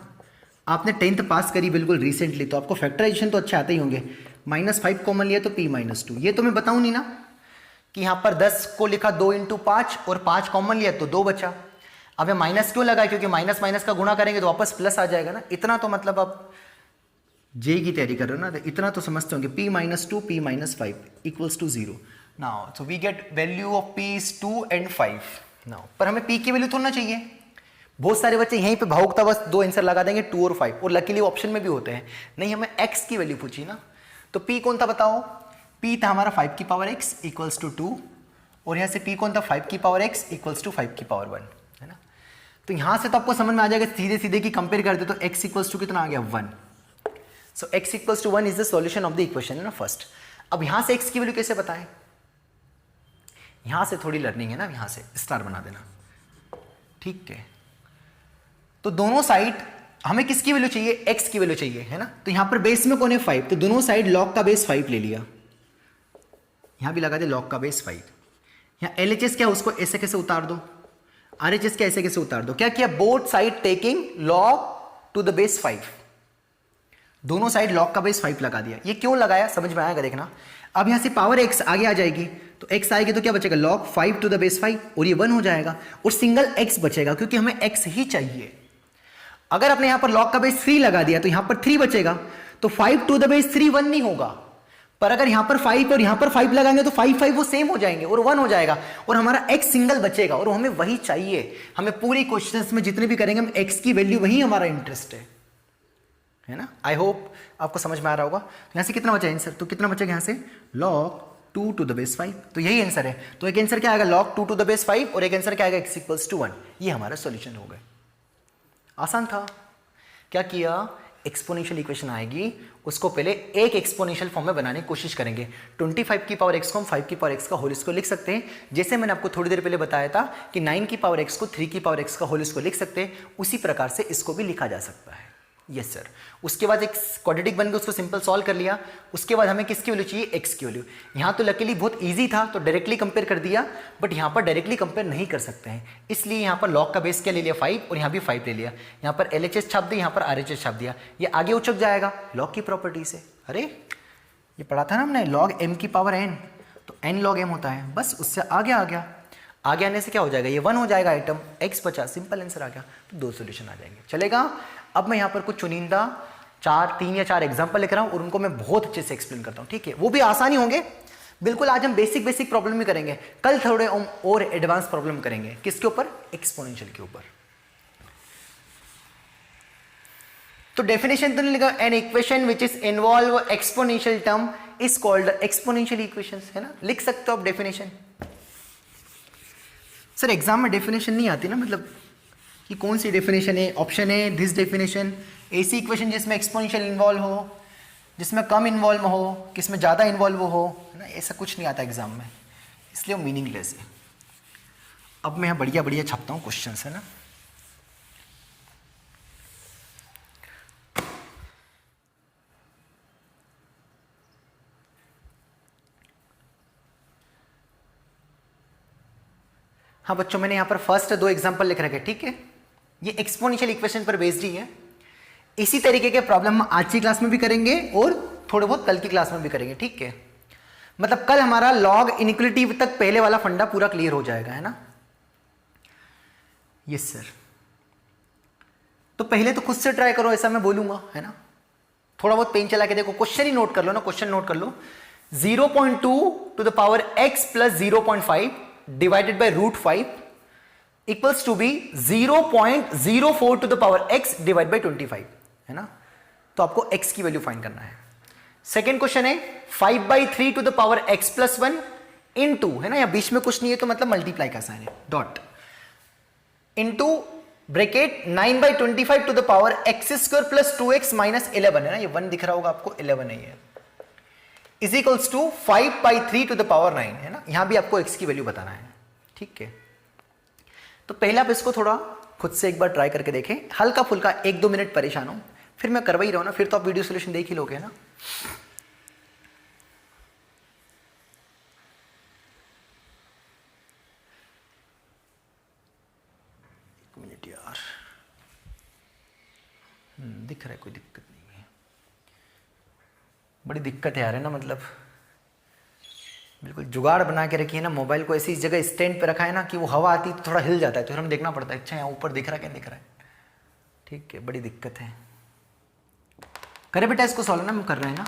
आपने 10th पास करी बिल्कुल रिसेंटली, तो आपको फैक्टराइजेशन तो अच्छे आते ही होंगे। -5 कॉमन लिया तो p-2, ये तो मैं बताऊं नहीं ना कि यहां पर 10 को लिखा 2 इंटू 5 और 5 कॉमन लिया तो 2 बचा। अब माइनस क्यों लगा, क्योंकि माइनस माइनस का गुणा करेंगे तो वापस प्लस आ जाएगा ना। इतना तो मतलब आप जे की तैयारी कर रहे हो ना, तो इतना तो समझते होंगे, p-2 p-5 equals to 0। Now so we get value of p is 2 and 5। Now पर हमें p की वैल्यू थोड़ा चाहिए, बहुत सारे बच्चे यहीं पे भावुकता बस 2 आंसर लगा देंगे 2 और 5, और लकीली ऑप्शन में भी होते हैं। नहीं, हमें x की वैल्यू पूछी ना, तो p कौन था बताओ, p था हमारा 5 की पावर x इक्वल्स टू 2, और यहाँ से p कौन था 5 की पावर x इक्वल्स टू 5 की पावर 1, है ना। तो यहाँ से तो आपको समझ में आ जाएगा, सीधे सीधे की कंपेयर कर दे तो x इक्वल्स टू कितना आ गया 1। So x equals to 1 is the solution of the equation, है ना फर्स्ट। अब यहाँ से x की वैल्यू कैसे बताएं, यहाँ से थोड़ी लर्निंग है ना, यहाँ से स्टार बना देना, ठीक है। तो दोनों साइड हमें किसकी वैल्यू चाहिए, x की वैल्यू चाहिए, है ना। तो यहां पर बेस में कौन है 5, तो दोनों साइड लॉग का बेस 5 ले लिया, यहां भी लगा दे लॉग का बेस 5। यहां LHS क्या, उसको ऐसे कैसे उतार दो, RHS क्या ऐसे कैसे उतार दो। क्या किया, both side taking log to the base 5, दोनों साइड लॉग का बेस 5 लगा दिया। ये क्यों लगाया समझ में आएगा, देखना। अब यहां से पावर x आगे आ जाएगी, तो x आएगी तो क्या बचेगा, लॉग 5 टू द बेस 5, और ये 1 हो जाएगा, और सिंगल x बचेगा क्योंकि हमें x ही चाहिए। अगर आपने यहां पर लॉग का बेस 3 लगा दिया तो यहां पर 3 बचेगा, तो 5 टू द बेस 3 1 नहीं होगा, पर अगर यहां पर 5 और यहां पर 5 लगाएंगे तो 5 5 वो सेम हो जाएंगे और 1 हो जाएगा और हमारा x सिंगल बचेगा और हमें वही चाहिए। हमें पूरी क्वेश्चंस में जितने भी करेंगे हम x की वैल्यू, वही हमारा इंटरेस्ट है ना। आई होप आपको समझ में आ रहा होगा। तो यहां से कितना बचा आंसर, तो कितना बचेगा यहां से log 2 to the base 5, तो यही आंसर है। तो एक आंसर क्या आएगा log 2 to the base 5 और एक आंसर क्या आएगा x = 1। ये हमारा सॉल्यूशन हो गया। आसान था। क्या किया, एक्सपोनेंशियल इक्वेशन आएगी उसको पहले एक एक्सपोनेंशियल फॉर्म में बनाने की कोशिश करेंगे। 25 की पावर x को हम 5 की पावर x का होल स्क्वायर लिख सकते हैं, जैसे मैंने आपको थोड़ी देर पहले बताया था कि 9 की पावर x को 3 की पावर x का होल स्क्वायर लिख सकते हैं, उसी प्रकार से इसको भी लिखा जा सकता है। Yes sir. उसके बाद एक क्वाड्रेटिक बन गया, उसको सिंपल सॉल्व कर लिया। उसके बाद हमें किसकी वैल्यू चाहिए, x की वैल्यू। यहाँ तो लकीली बहुत इजी था तो डायरेक्टली कंपेयर कर दिया, बट यहाँ पर डायरेक्टली कंपेयर नहीं कर सकते हैं, इसलिए यहाँ पर log का बेस क्या ले लिया 5 और यहाँ भी 5 ले लिया। यहाँ पर LHS छाप दिया, यहाँ पर RHS छाप दिया, ये आगे उचक जाएगा log की प्रॉपर्टी से। अरे ये पढ़ा था ना हमने log m की पावर n, तो n log m होता है, बस उससे आगे आ गया। आगे आने से क्या हो जाएगा, ये 1 हो जाएगा आइटम, x बचा, सिंपल आंसर आ गया, तो 2 सॉल्यूशन आ जाएंगे। चलेगा। अब मैं यहाँ पर कुछ चुनिंदा 3 या 4 एग्जांपल लिख रहा हूँ और उनको मैं बहुत अच्छे से एक्सप्लेन करता हूँ, ठीक है। वो भी आसानी होंगे बिल्कुल। आज हम बेसिक प्रॉब्लम ही करेंगे, कल थोड़े और एडवांस प्रॉब्लम करेंगे। किसके ऊपर, एक्सपोनेंशियल के ऊपर। तो डेफिनेशन तो नहीं लिखा, an equation which is involve exponential term is called exponential equation, है ना। लिख सकते हो आप डेफिनेशन। सर एग्जाम में डेफिनेशन नहीं आती ना, मतलब कि कौन सी डेफिनेशन है। ऑप्शन है दिस डेफिनेशन, ऐसी इक्वेशन जिसमें एक्सपोनेंशियल इन्वॉल्व हो, जिसमें कम इन्वॉल्व हो, किसमें ज़्यादा इन्वॉल्व हो, है ना। ऐसा कुछ नहीं आता एग्जाम में, इसलिए वो मीनिंगलेस है। अब मैं यहाँ बढ़िया बढ़िया छापता हूँ क्वेश्चन, है ना। हाँ बच्चों, मैंने यहाँ पर फर्स्ट 2 एग्जांपल लिख रखे, ठीक है। ये एक्सपोनेंशियल इक्वेशन पर बेस्ड ही है। इसी तरीके के प्रॉब्लम हम आज की क्लास में भी करेंगे और थोड़े बहुत कल की क्लास में भी करेंगे, ठीक है। मतलब कल हमारा लॉग इनइक्वालिटी तक पहले वाला फंडा पूरा क्लियर हो जाएगा, है ना। Yes sir. तो पहले तो खुद से ट्राई करो, ऐसा मैं बोलूंगा, है ना। थोड़ा बहुत पेन चला के देखो, क्वेश्चन ही नोट कर लो ना, क्वेश्चन नोट कर लो। 0.2 to the power x plus 0.5 divided by √5 equals to be 0.04 to the power x divided by 25, है ना। तो आपको x की वैल्यू फाइंड करना है। सेकेंड क्वेश्चन है 5/3 to the power x plus 1 into, है ना, या बीच में कुछ नहीं है तो मतलब मल्टीप्लाई का साइन है, dot, into bracket 9/25 to the power x square plus 2x minus 11, है ना, ये 1 दिख रहा होगा आपको, 11 है ये, is equals to 5/3 to the power 9, है ना। यहां भी आपको x की वैल्यू बताना है, ठीक है। तो पहले आप इसको थोड़ा खुद से एक बार ट्राई करके देखें, हल्का फुल्का 1-2 मिनट परेशान हो, फिर मैं करवा ही रहा हूं ना, फिर तो आप वीडियो सोल्यूशन देख ही लोगे ना। एक मिनट यार, दिख रहा है, कोई दिक्कत नहीं है। बड़ी दिक्कत है यार, है ना, मतलब बिल्कुल जुगाड़ बना के रखी है ना। मोबाइल को ऐसी जगह स्टैंड पे रखा है ना कि वो हवा आती तो थोड़ा हिल जाता है, तो फिर हम देखना पड़ता है, अच्छा यहाँ ऊपर दिख रहा है क्या दिख रहा है, ठीक है। बड़ी दिक्कत है। करे बेटा इसको सॉल्व ना, हम कर रहे हैं ना।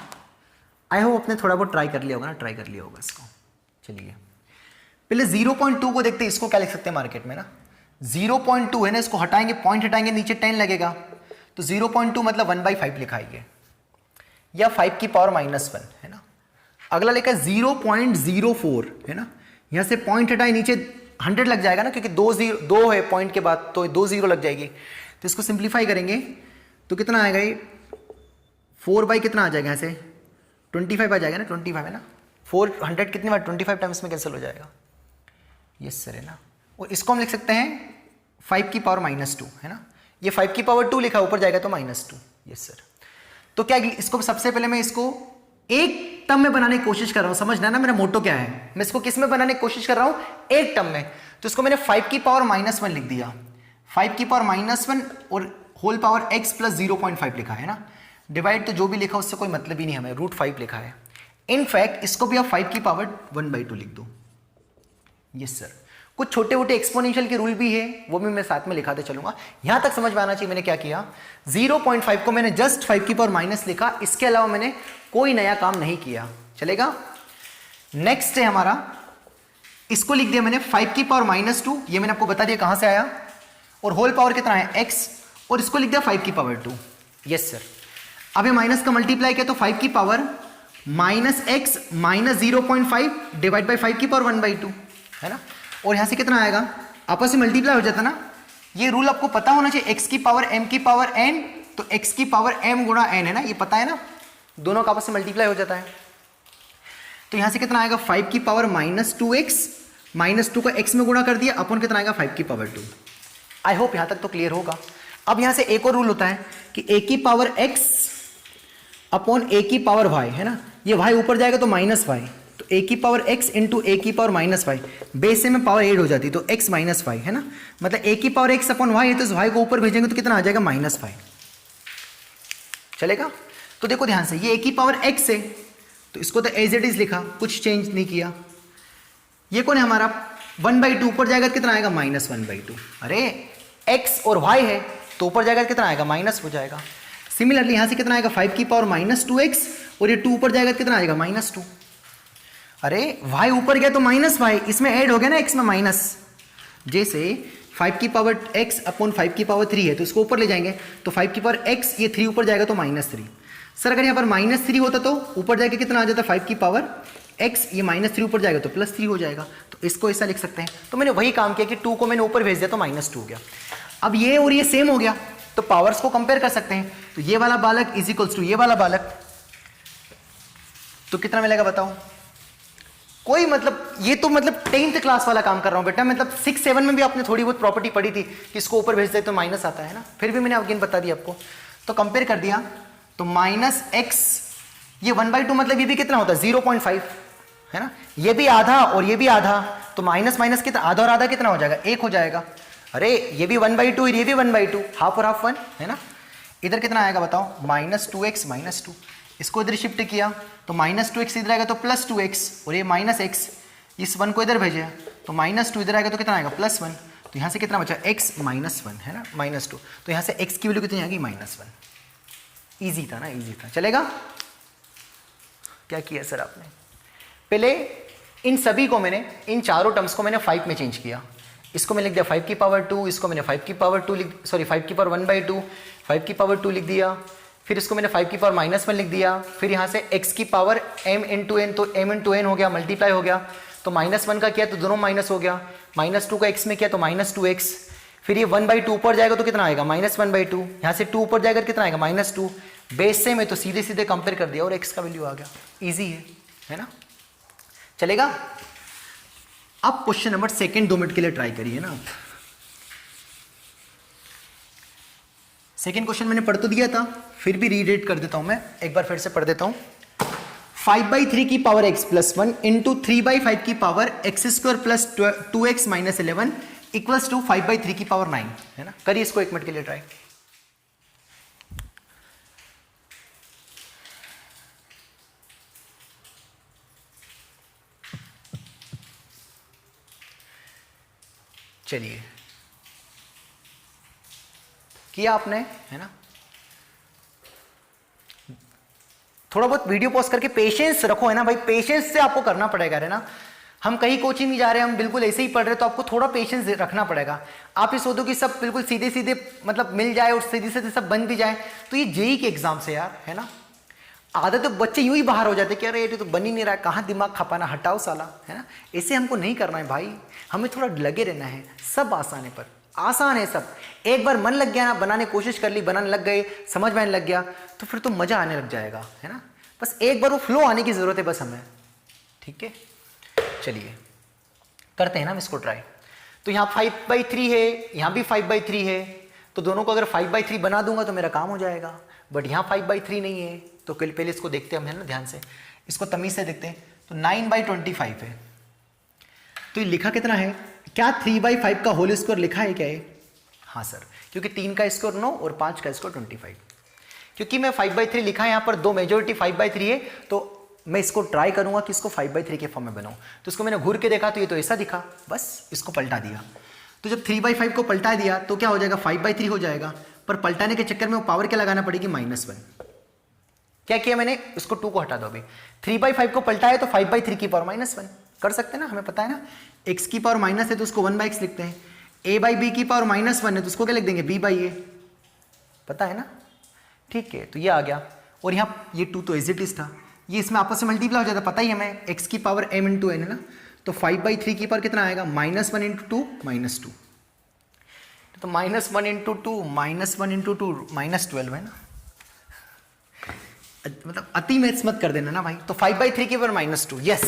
आई होप आपने थोड़ा बहुत ट्राई कर लिया होगा ना, ट्राई कर लिया होगा इसको। चलिए पहले 0.2 को देखते हैं, इसको क्या लिख सकते हैं मार्केट में ना। 0.2 है ना, इसको हटाएंगे, पॉइंट हटाएंगे, नीचे 10 लगेगा, तो 0.2 मतलब 1/5 लिखाएंगे, या 5 की पावर -1, है ना। अगला लिखा है 0.04, है ना, यहां से पॉइंट हटाए, नीचे 100 लग जाएगा ना, क्योंकि 2 है पॉइंट के बाद, तो 2 0 लग जाएगी। तो इसको सिंप्लीफाई करेंगे तो कितना आएगा ये, 4 कितना आ जाएगा, यहाँ से 25 आ जाएगा ना, 25 है ना। 400 कितनी बार 25 टाइम्स में कैंसिल हो जाएगा, यस सर, है ना। और इसको हम लिख सकते हैं 5 की पावर -2, है ना। ये 5 की पावर 2 लिखा, ऊपर जाएगा तो -2, यस सर। तो क्या इसको सबसे पहले मैं इसको एक टर्म में बनाने की कोशिश कर रहा हूं, समझना ना मेरा मोटो क्या है। मैं इसको किस में बनाने की कोशिश कर रहा हूं, एक टर्म में। तो इसको मैंने 5 की पावर -1 लिख दिया, 5 की पावर -1 और होल पावर x प्लस 0.5 लिखा है ना। डिवाइड तो जो भी लिखा उससे कोई मतलब ही नहीं, हमें √5 लिखा है। इनफैक्ट इसको भी आप 5 की पावर 1/2 लिख दो, यस सर। कुछ छोटे मोटे एक्सपोनेंशियल के रूल भी है, वो भी मैं साथ में लिखाते चलूंगा। यहां तक समझ में आना चाहिए मैंने क्या किया। 0.5 को मैंने जस्ट 5 की पावर माइनस लिखा, इसके अलावा मैंने कोई नया काम नहीं किया। चलेगा। नेक्स्ट है हमारा, इसको लिख दिया मैंने 5 की पावर -2, ये मैंने आपको बता दिया कहां से आया, और होल पावर कितना है x, और इसको लिख दिया 5 की पावर 2। Yes sir. अब ये माइनस का मल्टीप्लाई किया तो 5 की पावर -x -0.5 डिवाइड बाई 5 की पावर 1/2 है ना, और यहां से कितना आएगा, आपस में मल्टीप्लाई हो जाता ना। ये रूल आपको पता होना चाहिए, x की पावर m की पावर n, तो x की पावर m गुणा n है ना, ये पता है ना, दोनों का आपस में मल्टीप्लाई हो जाता है। तो यहां से कितना आएगा, 5 की पावर -2x, -2 का x में गुणा कर दिया, अपन कितना आएगा 5 की पावर 2। आई होप यहां तक तो क्लियर होगा। अब यहां से एक और रूल होता है कि a की पावर x अपॉन a की पावर y है ना, ये y ऊपर जाएगा तो -y, तो a की पावर x इंटू a की पावर -y, बेस से में पावर ऐड हो जाती तो x -y है ना, मतलब a की पावर x अपॉन y है तो y को ऊपर भेजेंगे तो कितना आ जाएगा -y। चलेगा। तो देखो ध्यान से, ये a की पावर x है तो इसको तो एज इट इज लिखा, कुछ चेंज नहीं किया। ये कौन है हमारा 1/2, ऊपर जाएगा तो कितना आएगा -1/2। अरे x और y है तो ऊपर जाएगा तो कितना आएगा माइनस हो जाएगा। सिमिलरली यहां से कितना आएगा 5 की पावर -2x, और ये 2 ऊपर जाएगा तो कितना आएगा -2। अरे y ऊपर गया तो -y, इसमें ऐड हो गया ना x में माइनस। जैसे 5 की पावर x अपॉन 5 की पावर 3 है तो इसको ऊपर ले जाएंगे तो 5 की पावर x, ये 3 ऊपर जाएगा तो -3। सर अगर यहाँ पर -3 होता तो ऊपर जाके कितना आ जाता, 5 की पावर x, ये -3 ऊपर जाएगा तो +3 हो जाएगा, तो इसको ऐसा लिख सकते हैं। तो मैंने वही काम किया कि 2 को मैंने ऊपर भेज दिया तो -2 हो गया। अब ये और ये सेम हो गया तो पावर्स को कंपेयर कर सकते हैं, तो ये वाला बालक इज इक्वल्स टू ये वाला बालक, तो कितना मिलेगा बताओ। कोई मतलब, ये तो मतलब 10th क्लास वाला काम कर रहा हूं बेटा, मतलब 6-7 में भी आपने थोड़ी बहुत प्रॉपर्टी पढ़ी थी कि इसको ऊपर भेज दे तो माइनस आता है ना, फिर भी मैंने अगेन बता दिया आपको। तो कंपेयर कर दिया तो -x, ये 1/2 मतलब ये भी कितना होता है 0.5 है ना, ये भी आधा और ये भी आधा, तो माइनस माइनस कितना, आधा और आधा कितना हो जाएगा 1 हो जाएगा। अरे ये भी 1/2 ये भी 1/2, हाफ और हाफ 1 है ना। इधर कितना आएगा बताओ, -2x -2, इसको इधर शिफ्ट किया तो -2x इधर आएगा तो +2x, और ये -x, इस 1 को इधर भेजे तो -2 इधर आएगा तो कितना आएगा +1, तो यहाँ से कितना बचा x -1 है ना, -2, तो यहाँ से x की वैल्यू कितनी आएगी -1। इजी था ना, इजी था। चलेगा। क्या किया सर आपने, पहले इन सभी को मैंने, इन चारों टर्म्स को मैंने 5 में चेंज किया। इसको मैंने लिख दिया 5 की पावर 2, इसको मैंने 5 की पावर 2 5 की पावर 1/2, 5 की पावर 2 लिख दिया, फिर इसको मैंने 5 की पावर -1 लिख दिया, फिर यहाँ से x की पावर m इंटू n, तो m इंटू n हो गया, मल्टीप्लाई हो गया, तो -1 का किया तो दोनों माइनस हो गया, -2 का x में किया तो -2x, फिर ये 1/2 ऊपर जाएगा तो कितना आएगा -1/2, यहाँ से 2 ऊपर जाएगा तो कितना आएगा -2, बेस से में तो सीधे सीधे कंपेयर कर दिया और x का वैल्यू आ गया। इजी है ना, चलेगा। अब क्वेश्चन नंबर 2 2 मिनट के लिए ट्राई करिए ना आप। सेकेंड क्वेश्चन मैंने पढ़ तो दिया था, फिर भी रीडेट कर देता हूं मैं, एक बार फिर से पढ़ देता हूं। 5/3 की पावर x + 1 इंटू 3/5 की power x² plus 2x - 11 equals to 5/3 की पावर 9 है ना। करिए इसको 1 मिनट के लिए ट्राई। चलिए, किया आपने है ना। थोड़ा बहुत वीडियो पॉज करके पेशेंस रखो है ना भाई, पेशेंस से आपको करना पड़ेगा है ना। हम कहीं कोचिंग नहीं जा रहे, हम बिल्कुल ऐसे ही पढ़ रहे, तो आपको थोड़ा पेशेंस रखना पड़ेगा। आप ये सोचो कि सब बिल्कुल सीधे सीधे मतलब मिल जाए और सीधे सीधे सब बन भी जाए, तो ये जेई के एग्जाम से यार है ना। आधे तो बच्चे यूं ही बाहर हो जाते कि अरे ये तो बन ही नहीं रहा, कहाँ दिमाग खपाना, हटाओ साला है ना। ऐसे हमको नहीं करना है भाई, हमें थोड़ा लगे रहना है। सब आसान है, पर आसान है सब। एक बार मन लग गया ना, बनाने की कोशिश कर ली, बनाने लग गए, समझ में आने लग गया, तो फिर तो मजा आने लग जाएगा है ना। बस एक बार वो फ्लो आने की जरूरत है बस हमें, ठीक है। चलिए करते हैं ना हम इसको ट्राई। तो यहाँ 5/3 है, यहाँ भी 5/3 है, तो दोनों को अगर 5/3 बना दूंगा तो मेरा काम हो जाएगा। बट यहाँ 5/3 नहीं है, तो पहले इसको देखते हैं हम है ना, ध्यान से इसको तमीज से देखते हैं। तो 9/25 है, तो ये लिखा कितना है, क्या 3/5 का होल स्क्वायर लिखा है क्या ये? हाँ सर, क्योंकि 3 का स्क्वायर 9 और 5 का स्क्वायर 25। क्योंकि मैं 5/3 लिखा है, यहाँ पर दो मेजोरिटी 5/3 है, तो मैं इसको ट्राई करूंगा कि इसको 5/3 के फॉर्म में बनाऊं। तो इसको मैंने घूर के देखा तो ये तो ऐसा दिखा, बस इसको पलटा दिया। तो जब 3/5 को पलटा दिया तो क्या हो जाएगा, 5/3 हो जाएगा। पर पलटाने के चक्कर में वो पावर क्या लगाना पड़ेगी, -1। क्या किया मैंने, उसको 2 को हटा दो अभी, 3/5 को पलटा है तो 5/3 की पावर -1 कर सकते हैं ना, हमें पता है ना, x की पावर माइनस है तो उसको 1/x लिखते हैं, a/b की पावर -1 है तो उसको क्या लिख देंगे, b/a, पता है ना, ठीक है। तो ये आ गया, और यहाँ ये 2 तो एज इट इज था, ये इसमें आपस में मल्टीप्लाई हो जाता, पता ही है हमें, x की पावर m × n है ना, तो 5/3 की पावर कितना आएगा, -1 × 2 -2, तो -1 × 2 -1 × 2 -12 है ना, मतलब अति मैथ्स मत कर देना ना भाई। तो 5/3 की पावर -2, यस,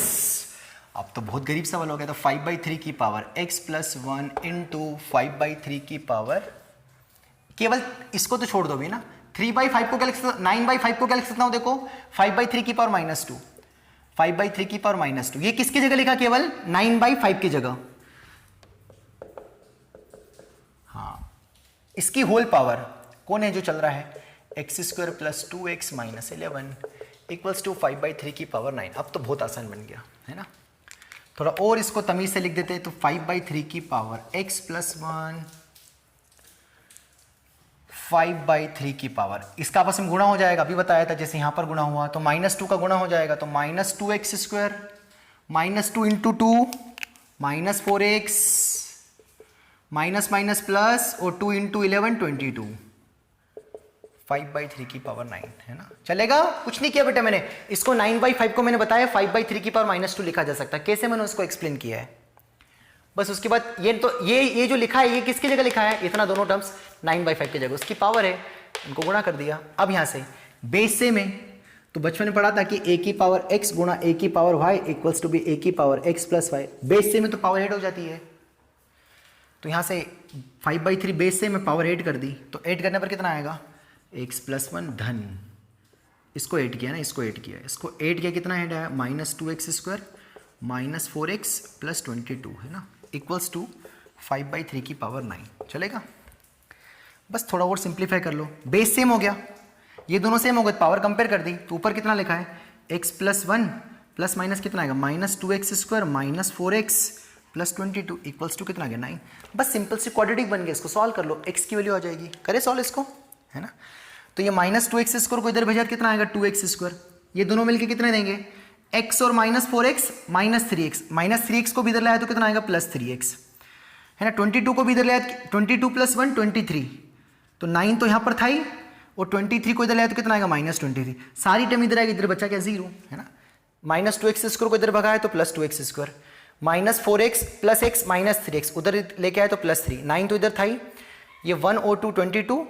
अब तो बहुत गरीब सवाल हो गया। तो 5/3 की पावर x + 1 × 5/3 की पावर, केवल इसको तो छोड़ दो भी ना, 3/5 को क्या लिख सकता, 9/5 को क्या लिख सकता हूं, देखो 5/3 की पावर -2, 5/3 की पावर -2, ये किसकी जगह लिखा, केवल 9/5 की जगह, हाँ, इसकी होल पावर कौन है जो चल रहा है, x² + 2x - 11 = 5/3 की पावर 9। अब तो बहुत आसान बन गया है ना, थोड़ा और इसको तमीज से लिख देते हैं, तो 5/3 की पावर x + 1 5/3 की पावर, इसका आपस में गुणा हो जाएगा, अभी बताया था जैसे यहां पर गुणा हुआ, तो -2 का गुणा हो जाएगा, तो -2x² -2 × 2 -4x माइनस प्लस और 2 × 11 22, 5/3 की पावर 9 है ना, चलेगा। कुछ नहीं किया बेटा मैंने, इसको 9/5 को मैंने बताया 5/3 की पावर -2 लिखा जा सकता है, कैसे मैंने उसको एक्सप्लेन किया है, बस उसके बाद ये तो ये जो लिखा है ये किसकी जगह लिखा है, इतना दोनों टर्म्स 9/5 की जगह, उसकी पावर है, उनको गुणा कर दिया। अब यहां से बेस से में, तो बचपन में पढ़ा था कि a की पावर x गुणा a की power y equals to be a की पावर x + y, बेस से में तो पावर ऐड हो जाती है, तो यहां से 5/3 बेस से में पावर ऐड कर दी, तो ऐड करने पर कितना आएगा, x + 1 धन, इसको ऐड किया ना, इसको ऐड किया, इसको ऐड किया, कितना ऐड आया, -2x² -4x + 22 है ना, इक्वल्स टू 5/3 की पावर 9, चलेगा। बस थोड़ा और सिंप्लीफाई कर लो, बेस सेम हो गया, ये दोनों सेम हो गए, पावर कंपेयर कर दी, तो ऊपर कितना लिखा है, x + 1 प्लस माइनस कितना आएगा, -2x² -4x + 22 इक्वल्स टू कितना आ गया, 9। बस सिंपल से क्वाड्रेटिक बन गया, इसको सॉल्व कर लो, x की वैल्यू आ जाएगी, करे सॉल्व इसको, है ना। तो ये -2x² को इधर भेजा, कितना आएगा, 2x², ये दोनों मिलके कितने देंगे, x और -4x -3x, -3x को भी इधर लाया तो कितना आएगा, +3x, है ना। 22 को भी इधर लाया, 22 + 1 23, तो 9 तो यहाँ पर था ही, और 23 को इधर लाया तो कितना आएगा, -23, सारी टर्म इधर आएगी, इधर बचा क्या, 0, है ना। -2x² को इधर भगाया तो +2x², -4x + x -3x उधर लेके आए तो +3, 9 तो इधर था ही, ये 1 और 2 22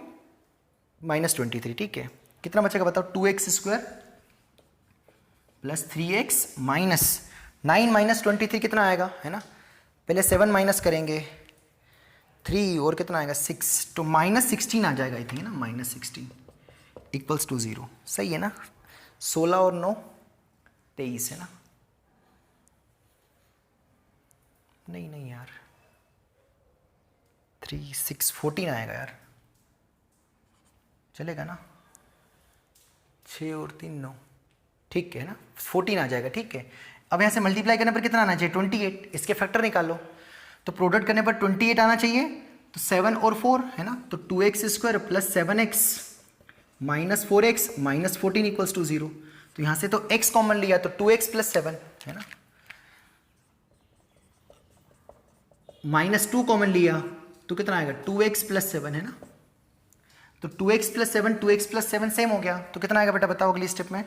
-23, ठीक है, कितना बचेगा बताओ, 2x² + 3x -9 -23 कितना आएगा, है ना, पहले 7 माइनस करेंगे, 3 और कितना आएगा, 6, तो -16 आ जाएगा, आई थिंक, है ना, -16 इक्वल्स टू 0, सही है ना। 16 और 9 23 है ना, नहीं यार, 3 6 14 आएगा यार, चलेगा ना, 6 और 3 9, ठीक है ना, 14 आ जाएगा, ठीक है। अब यहाँ से मल्टीप्लाई करने पर कितना आना चाहिए, 28, इसके फैक्टर निकालो, तो प्रोडक्ट करने पर 28 आना चाहिए, तो 7 और 4 है ना, तो 2x² + 7x -4x -14 equals to 0, तो यहाँ से तो x कॉमन लिया, तो 2x + 7 है ना, -2 कॉमन लिया तो कितना आएगा, 2x + 7 है ना, तो 2x + 7 2x + 7 सेम हो गया, तो कितना आएगा बेटा बताओ अगली स्टेप में,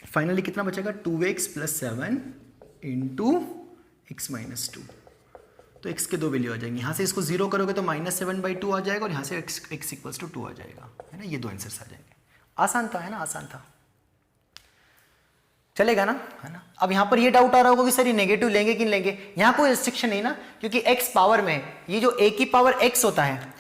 फाइनली कितना बचेगा, 2x + 7 × x - 2, तो x के 2 वैल्यू आ जाएंगे, यहाँ से इसको 0 करोगे तो -7/2 आ जाएगा, और यहाँ से x = 2 आ जाएगा, है ना, ये 2 आंसर्स आ जाएंगे। आसान था, है ना, आसान था, चलेगा ना, है ना। अब यहाँ पर ये डाउट आ रहा होगा कि सर ये नेगेटिव लेंगे कि नहीं लेंगे, यहाँ कोई रिस्ट्रिक्शन नहीं ना, क्योंकि x पावर में ये जो a की पावर x होता है,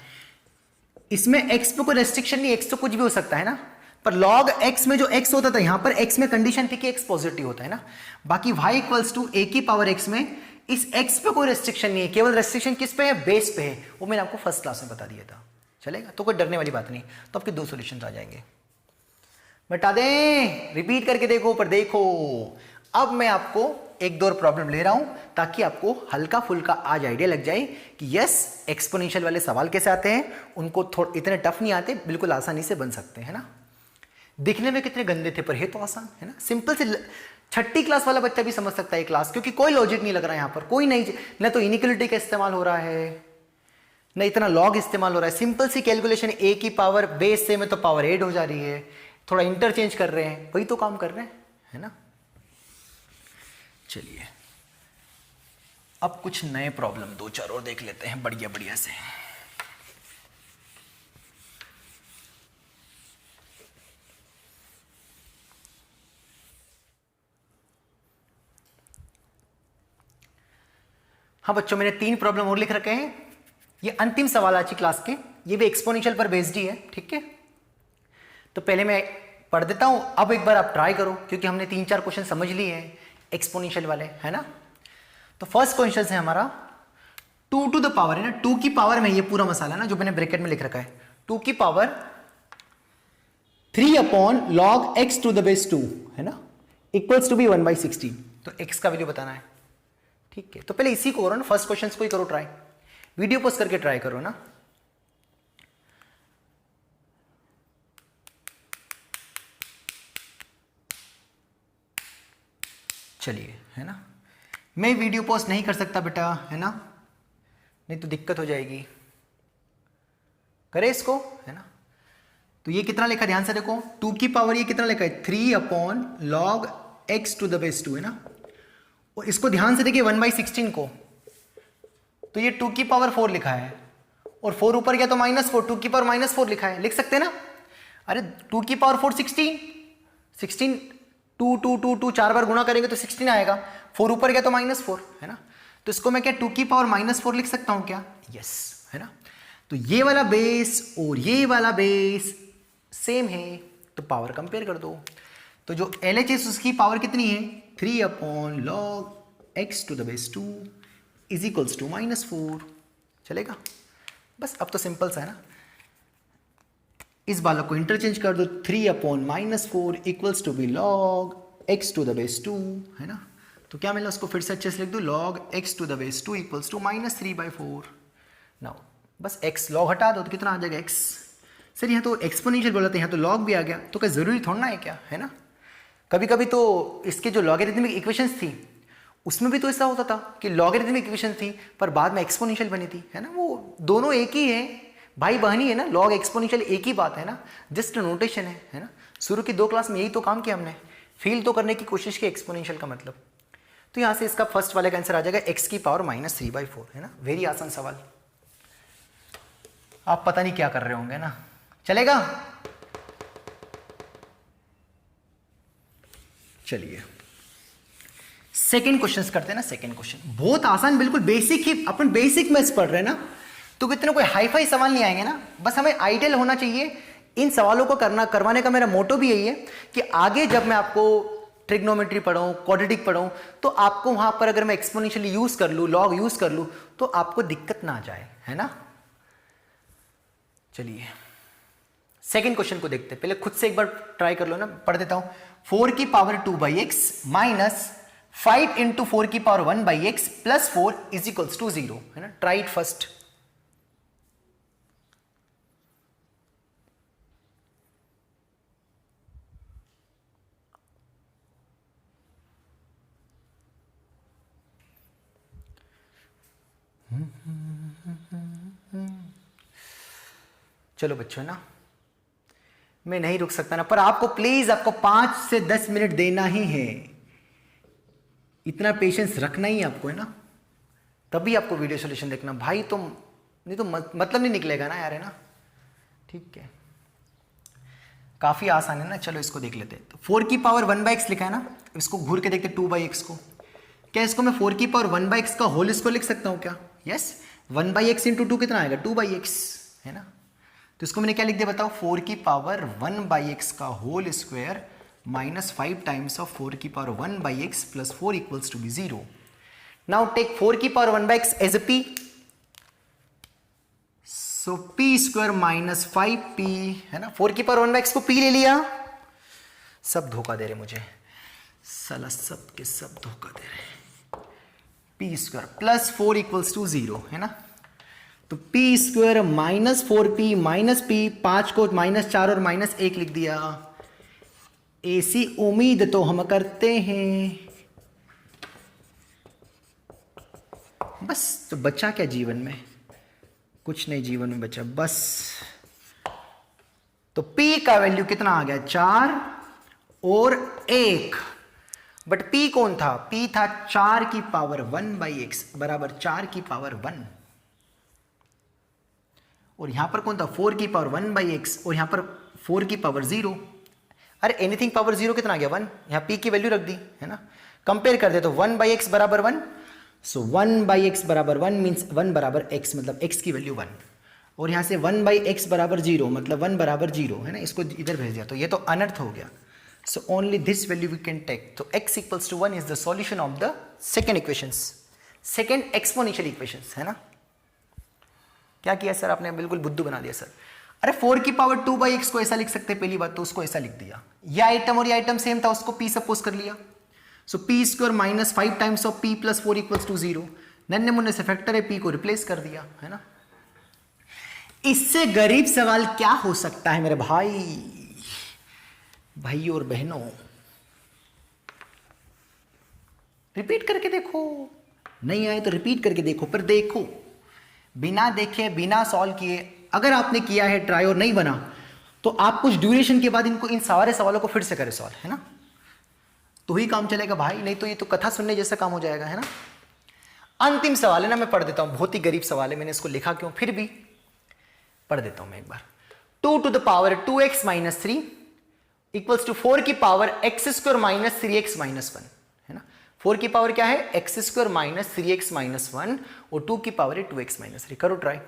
इसमें x पे कोई रेस्ट्रिक्शन नहीं, x तो कुछ भी हो सकता है ना, पर log x में जो x होता था, यहाँ पर x में कंडीशन थी कि x पॉजिटिव होता है ना, बाकी y = a की पावर x में इस x पे कोई रेस्ट्रिक्शन नहीं है, केवल रेस्ट्रिक्शन किस पे है, बेस पे है, वो मैंने आपको फर्स्ट क्लास में बता दिया था, चलेगा, तो कोई डरने वाली बात नहीं। तो आपके 2 सॉल्यूशन आ जाएंगे, बता दें, रिपीट करके देखो, पर देखो अब मैं आपको 1-2 और प्रॉब्लम ले रहा हूं, ताकि आपको हल्का फुल्का आज आइडिया लग जाए कि यस एक्सपोनेंशियल वाले सवाल कैसे आते हैं, उनको थोड़े इतने टफ नहीं आते, बिल्कुल आसानी से बन सकते हैं, है ना। दिखने में कितने गंदे थे पर है तो आसान है ना। सिंपल से छठी क्लास वाला बच्चा भी समझ सकता है क्लास, क्योंकि कोई लॉजिक नहीं लग रहा है यहाँ पर, कोई नहीं, न तो इनिक्वलिटी का इस्तेमाल हो रहा है, न इतना लॉग इस्तेमाल हो रहा है। सिंपल सी कैलकुलेशन, ए की पावर बेस से में तो पावर ऐड हो जा रही है, थोड़ा इंटरचेंज कर रहे हैं, वही तो काम कर रहे हैं, है ना। चलिए अब कुछ नए प्रॉब्लम 2-4 और देख लेते हैं बढ़िया बढ़िया से। हाँ बच्चों, मैंने 3 प्रॉब्लम और लिख रखे हैं, ये अंतिम सवाल आज की क्लास के, ये भी एक्सपोनेंशियल पर बेस्ड ही है, ठीक है। तो पहले मैं पढ़ देता हूं, अब एक बार आप ट्राई करो, क्योंकि हमने 3-4 क्वेश्चन समझ लिए हैं एक्सपोनेंशियल वाले, है ना। तो फर्स्ट क्वेश्चन है हमारा 2 टू द पावर, है ना, 2 की पावर में ये पूरा मसाला ना जो मैंने ब्रैकेट में लिख रखा है, 2 की power 3 upon log x to the base 2, है ना, इक्वल्स टू बी 1/16। तो x का वैल्यू बताना है, ठीक है। तो पहले इसी को करो ना, फर्स्ट क्वेश्चन को ही करो ट्राई, वीडियो पोस्ट करके ट्राई करो ना। चलिए, है ना, मैं वीडियो पोस्ट नहीं कर सकता बेटा, है ना, नहीं तो दिक्कत हो जाएगी, करे इसको, है ना। तो ये कितना लिखा, ध्यान से देखो, 2 की पावर ये कितना लिखा है, 3 upon log x to the base 2, है ना। और इसको ध्यान से देखिए 1/16 को, तो ये 2 की पावर 4 लिखा है, और 4 ऊपर गया तो -4, 2 की पावर -4 लिखा है, लिख सकते हैं ना। अरे 2 की पावर 4 16 2 4 बार गुणा करेंगे तो 16 आएगा, 4 ऊपर गया तो -4, है ना। तो इसको मैं क्या 2 की पावर -4 लिख सकता हूं क्या, यस, है ना। तो ये वाला बेस और ये वाला बेस सेम है, तो पावर कंपेयर कर दो। तो जो LHS उसकी पावर कितनी है, 3 upon log x to the base 2 is equals to -4, चलेगा। बस अब तो सिंपल सा है ना, इस वाला को इंटरचेंज कर दो, 3 upon -4 equals to be log x to the base 2, है ना। तो क्या मिला, उसको फिर से अच्छे से लिख दो, log x to the base 2 equals to -3/4। Now बस x लॉग हटा दो तो कितना आ जाएगा x। सर यहाँ तो एक्सपोनेंशियल बोला था, यहाँ तो लॉग भी आ गया, तो क्या जरूरी थोड़ा ना है क्या, है ना। कभी कभी तो इसके जो लॉगरिथमिक इक्वेशंस थी उसमें भी तो ऐसा होता था कि लॉगरिथमिक इक्वेशन थी पर बाद में एक्सपोनेंशियल बनी थी, है ना। वो दोनों एक ही है, भाई बहनी है ना, लॉग एक्सपोनेंशियल एक ही बात है ना, जस्ट नोटेशन है ना। शुरू की 2 क्लास में यही तो काम किया हमने, फील तो करने की कोशिश की एक्सपोनेंशियल का मतलब। तो यहाँ से इसका फर्स्ट वाले का आंसर आ जाएगा x की पावर -3/4, है ना। वेरी आसान सवाल, आप पता नहीं क्या कर रहे होंगे ना, चलेगा। चलिए सेकंड क्वेश्चन करते हैं ना। सेकंड क्वेश्चन बहुत आसान, बिल्कुल बेसिक ही, अपन बेसिक मैथ्स पढ़ रहे हैं ना, तो कितने कोई हाईफाई सवाल नहीं आएंगे ना, बस हमें आइडियल होना चाहिए। इन सवालों को करवाने का मेरा मोटो भी यही है कि आगे जब मैं आपको ट्रिग्नोमेट्री पढ़ाऊं, क्वाड्रेटिक पढ़ाऊं, तो आपको वहां पर अगर मैं एक्सपोनेंशियल यूज कर लूं, लॉग यूज कर लूं, तो आपको दिक्कत ना आ जाए, है ना। चलिए सेकंड क्वेश्चन को देखते हैं, पहले खुद से एक बार ट्राई कर लो ना, पढ़ देता हूं। 4 की पावर 2/x माइनस 5 इंटू 4 की power 1/x plus 4 is equals to 0, है ना। Try it first. चलो बच्चों ना, मैं नहीं रुक सकता ना, पर आपको प्लीज आपको 5 से 10 मिनट देना ही है, इतना पेशेंस रखना ही आपको, है ना, तभी आपको वीडियो सॉल्यूशन देखना भाई। तो नहीं तो मतलब नहीं निकलेगा ना यार, है ना। ठीक है, काफी आसान है ना। चलो इसको देख लेते हैं। तो 4 की पावर 1/x लिखा है ना, इसको घूर के देखते 2/x को। क्या इसको मैं 4 की पावर 1/x का होल स्क्वायर लिख सकता हूं क्या, यस। 1/x इंटू 2 कितना आएगा, 2/x, है ना। तो इसको मैंने क्या लिख दिया बताओ, 4 की पावर 1/x का whole square minus 5 times of 4 की power 1/x plus 4 equals to be 0। Now take 4 की power 1/x as a p, so p square minus 5p, है ना। 4 की पावर 1/x को p ले लिया, सब धोखा दे रहे मुझे साला, सब के सब धोखा दे रहे। p square plus 4 equals to 0, है ना। तो p square minus 4p minus p, 5 को -4 और -1 लिख दिया, ऐसी उम्मीद तो हम करते हैं। बस तो बचा क्या जीवन में? कुछ नहीं जीवन में बचा बस। तो P का वैल्यू कितना आ गया? 4 और 1। बट P कौन था? P था 4 की पावर 1/x बराबर 4 की पावर 1। और यहां पर कौन था? 4 की पावर 1/x और यहां पर 4 की पावर 0। अरे एनीथिंग पावर 0 कितना आ गया? 1। यहां P की वैल्यू रख दी है ना। कंपेयर कर दे तो 1/x बराबर 1। सो 1/x बराबर 1 मीन्स 1 बराबर x, मतलब x की वैल्यू 1। और यहां से 1/x बराबर 0 मतलब 1 बराबर 0 है ना। इसको इधर भेज दिया तो ये तो अनर्थ हो गया। So only this value we can take. तो x equals to 1 is the solution of the second equations, second exponential equations है ना। क्या किया सर आपने? बिल्कुल बुद्धू बना दिया सर। अरे 4 की पावर 2/x को ऐसा लिख सकते हैं पहली बात तो, उसको ऐसा लिख दिया। ये आइटम और ये आइटम सेम था, उसको p सपोज कर लिया। So p square minus 5 times of p plus 4 equals to 0। नन्हे मुन्ने से फैक्टर है, p को रिप्लेस कर दिया है ना। इससे गरीब सवाल क्या हो सकता है मेरे भाई और बहनों? रिपीट करके देखो, नहीं आए तो रिपीट करके देखो, पर देखो बिना देखे बिना सॉल्व किए। अगर आपने किया है ट्राई और नहीं बना तो आप कुछ ड्यूरेशन के बाद इन सारे सवालों को फिर से करें सॉल्व है ना, तो ही काम चलेगा भाई। नहीं तो ये तो कथा सुनने जैसा काम हो जाएगा है ना। अंतिम सवाल है ना, मैं पढ़ देता हूं, बहुत ही गरीब सवाल है, मैंने इसको लिखा क्यों फिर भी पढ़ देता हूं मैं एक बार। 2 to the power 2x minus 3 equals to 4 की power x square minus 3x minus 1 है ना। 4 की पावर क्या है? x square minus 3x minus 1 और 2 की पावर है 2x माइनस 3। करो ट्राई।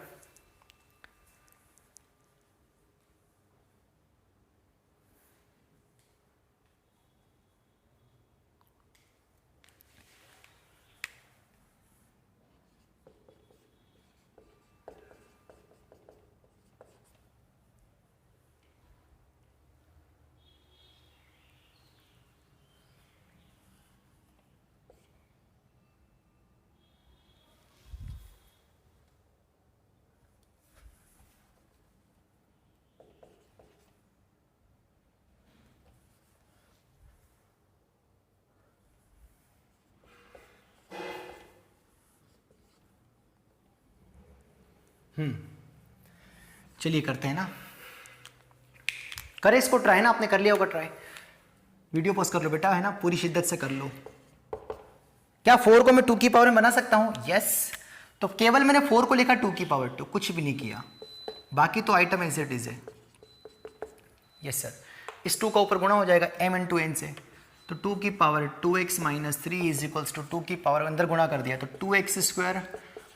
चलिए करते हैं ना, करें इसको ट्राई ना। आपने कर लिया होगा ट्राई, वीडियो पॉज कर लो बेटा है ना, पूरी शिद्दत से कर लो। क्या 4 को मैं 2 की पावर में बना सकता हूं? यस। तो केवल मैंने 4 को लिखा 2 की पावर 2, कुछ भी नहीं किया, बाकी तो आइटम एज इट इज है। Yes sir. इस 2 का ऊपर गुणा हो जाएगा m इंटू n से, तो 2 की power 2x minus 3 is equals to 2 की पावर अंदर गुणा कर दिया तो 2x square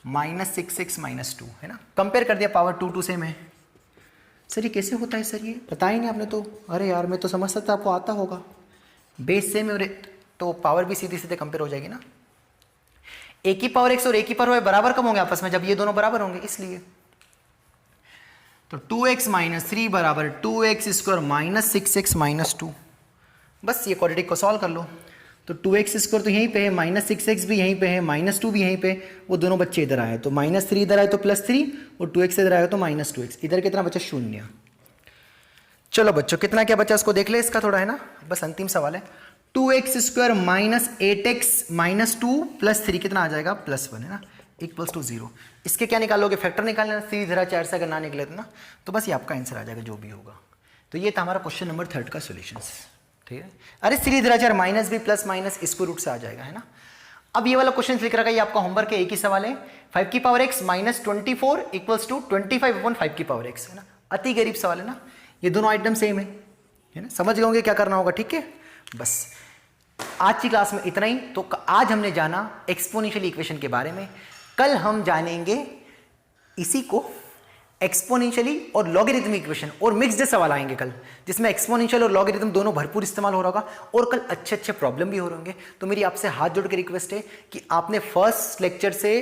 minus 6x minus 2 है ना। कंपेयर कर दिया पावर 2 से में। सर ये कैसे होता है सर? ये पता ही नहीं आपने तो। अरे यार मैं तो समझ सकता आपको आता होगा। बेस सेम है तो पावर भी सीधे सीधे कंपेयर हो जाएगी ना। a की पावर x और a की पावर y बराबर कब होंगे आपस में? जब ये दोनों बराबर होंगे, इसलिए। तो 2x माइनस 3 बराबर 2x square minus 6x minus 2। बस ये क्वाड्रेटिक को सॉल्व कर लो। तो 2x स्क्वायर तो यहीं पे है, माइनस 6x भी यहीं पे है, माइनस 2 भी यहीं पे, वो दोनों बच्चे इधर आए तो माइनस 3 इधर आए तो प्लस 3 और 2x इधर आए तो माइनस 2x। इधर कितना बचा? 0। चलो बच्चों कितना क्या बचा उसको देख ले, इसका थोड़ा है ना, बस अंतिम सवाल है। 2x square minus 8x minus 2 plus 3 कितना आ जाएगा? प्लस 1 है ना, इक्वल्स टू 0। इसके क्या निकालोगे? फैक्टर निकालना। 3 धरा 4 से अगर ना निकले तो ना, तो बस ये आपका आंसर आ जाएगा जो भी होगा। तो ये था हमारा क्वेश्चन नंबर 3 का सोल्यूशन। ठीक है। अरे 3 धरा 4 माइनस भी प्लस माइनस इसको रूट से आ जाएगा है ना। अब ये वाला क्वेश्चन लिख रखा है, ये आपका होमवर्क है, एक ही सवाल है। 5 की power x minus 24 equals to 25/5 की पावर x है ना। अति गरीब सवाल है ना, ये दोनों आइटम सेम है ना। समझ गए होंगे क्या करना होगा। ठीक है, बस आज की क्लास में इतना ही। तो आज हमने जाना एक्सपोनेंशियल इक्वेशन के बारे में। कल हम जानेंगे इसी को एक्सपोनेंशियली और लॉगरिथमिक इक्वेशन, और मिक्स्ड सवाल आएंगे कल, जिसमें एक्सपोनेंशियल और लॉगरिथम दोनों भरपूर इस्तेमाल हो रहा होगा, और कल अच्छे अच्छे प्रॉब्लम भी हो रहे होंगे। तो मेरी आपसे हाथ जोड़ के रिक्वेस्ट है कि आपने फर्स्ट लेक्चर से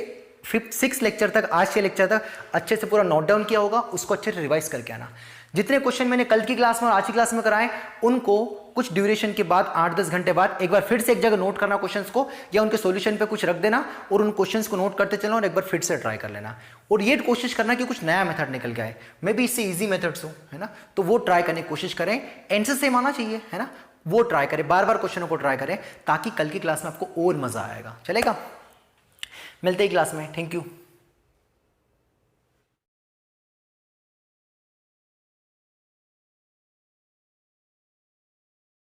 6 लेक्चर तक, आज के लेक्चर तक अच्छे से पूरा नोट डाउन किया होगा, उसको अच्छे से रिवाइज करके आना। जितने क्वेश्चन मैंने कल की क्लास में और आज की क्लास में कराए, उनको कुछ ड्यूरेशन के बाद 8-10 घंटे बाद एक बार फिर से एक जगह नोट करना क्वेश्चंस को, या उनके सॉल्यूशन पे कुछ रख देना और उन क्वेश्चंस को नोट करते चलना और एक बार फिर से ट्राई कर लेना। और ये कोशिश करना कि कुछ नया मेथड निकल गया है, मैं भी इससे इजी मेथड्स हूँ है ना, तो वो ट्राई करने की कोशिश करें। आंसर सेम आना चाहिए है ना, वो ट्राई करें, बार बार क्वेश्चनों को ट्राई करें, ताकि कल की क्लास में आपको और मजा आएगा। चलेगा? मिलते ही क्लास में। Thank you.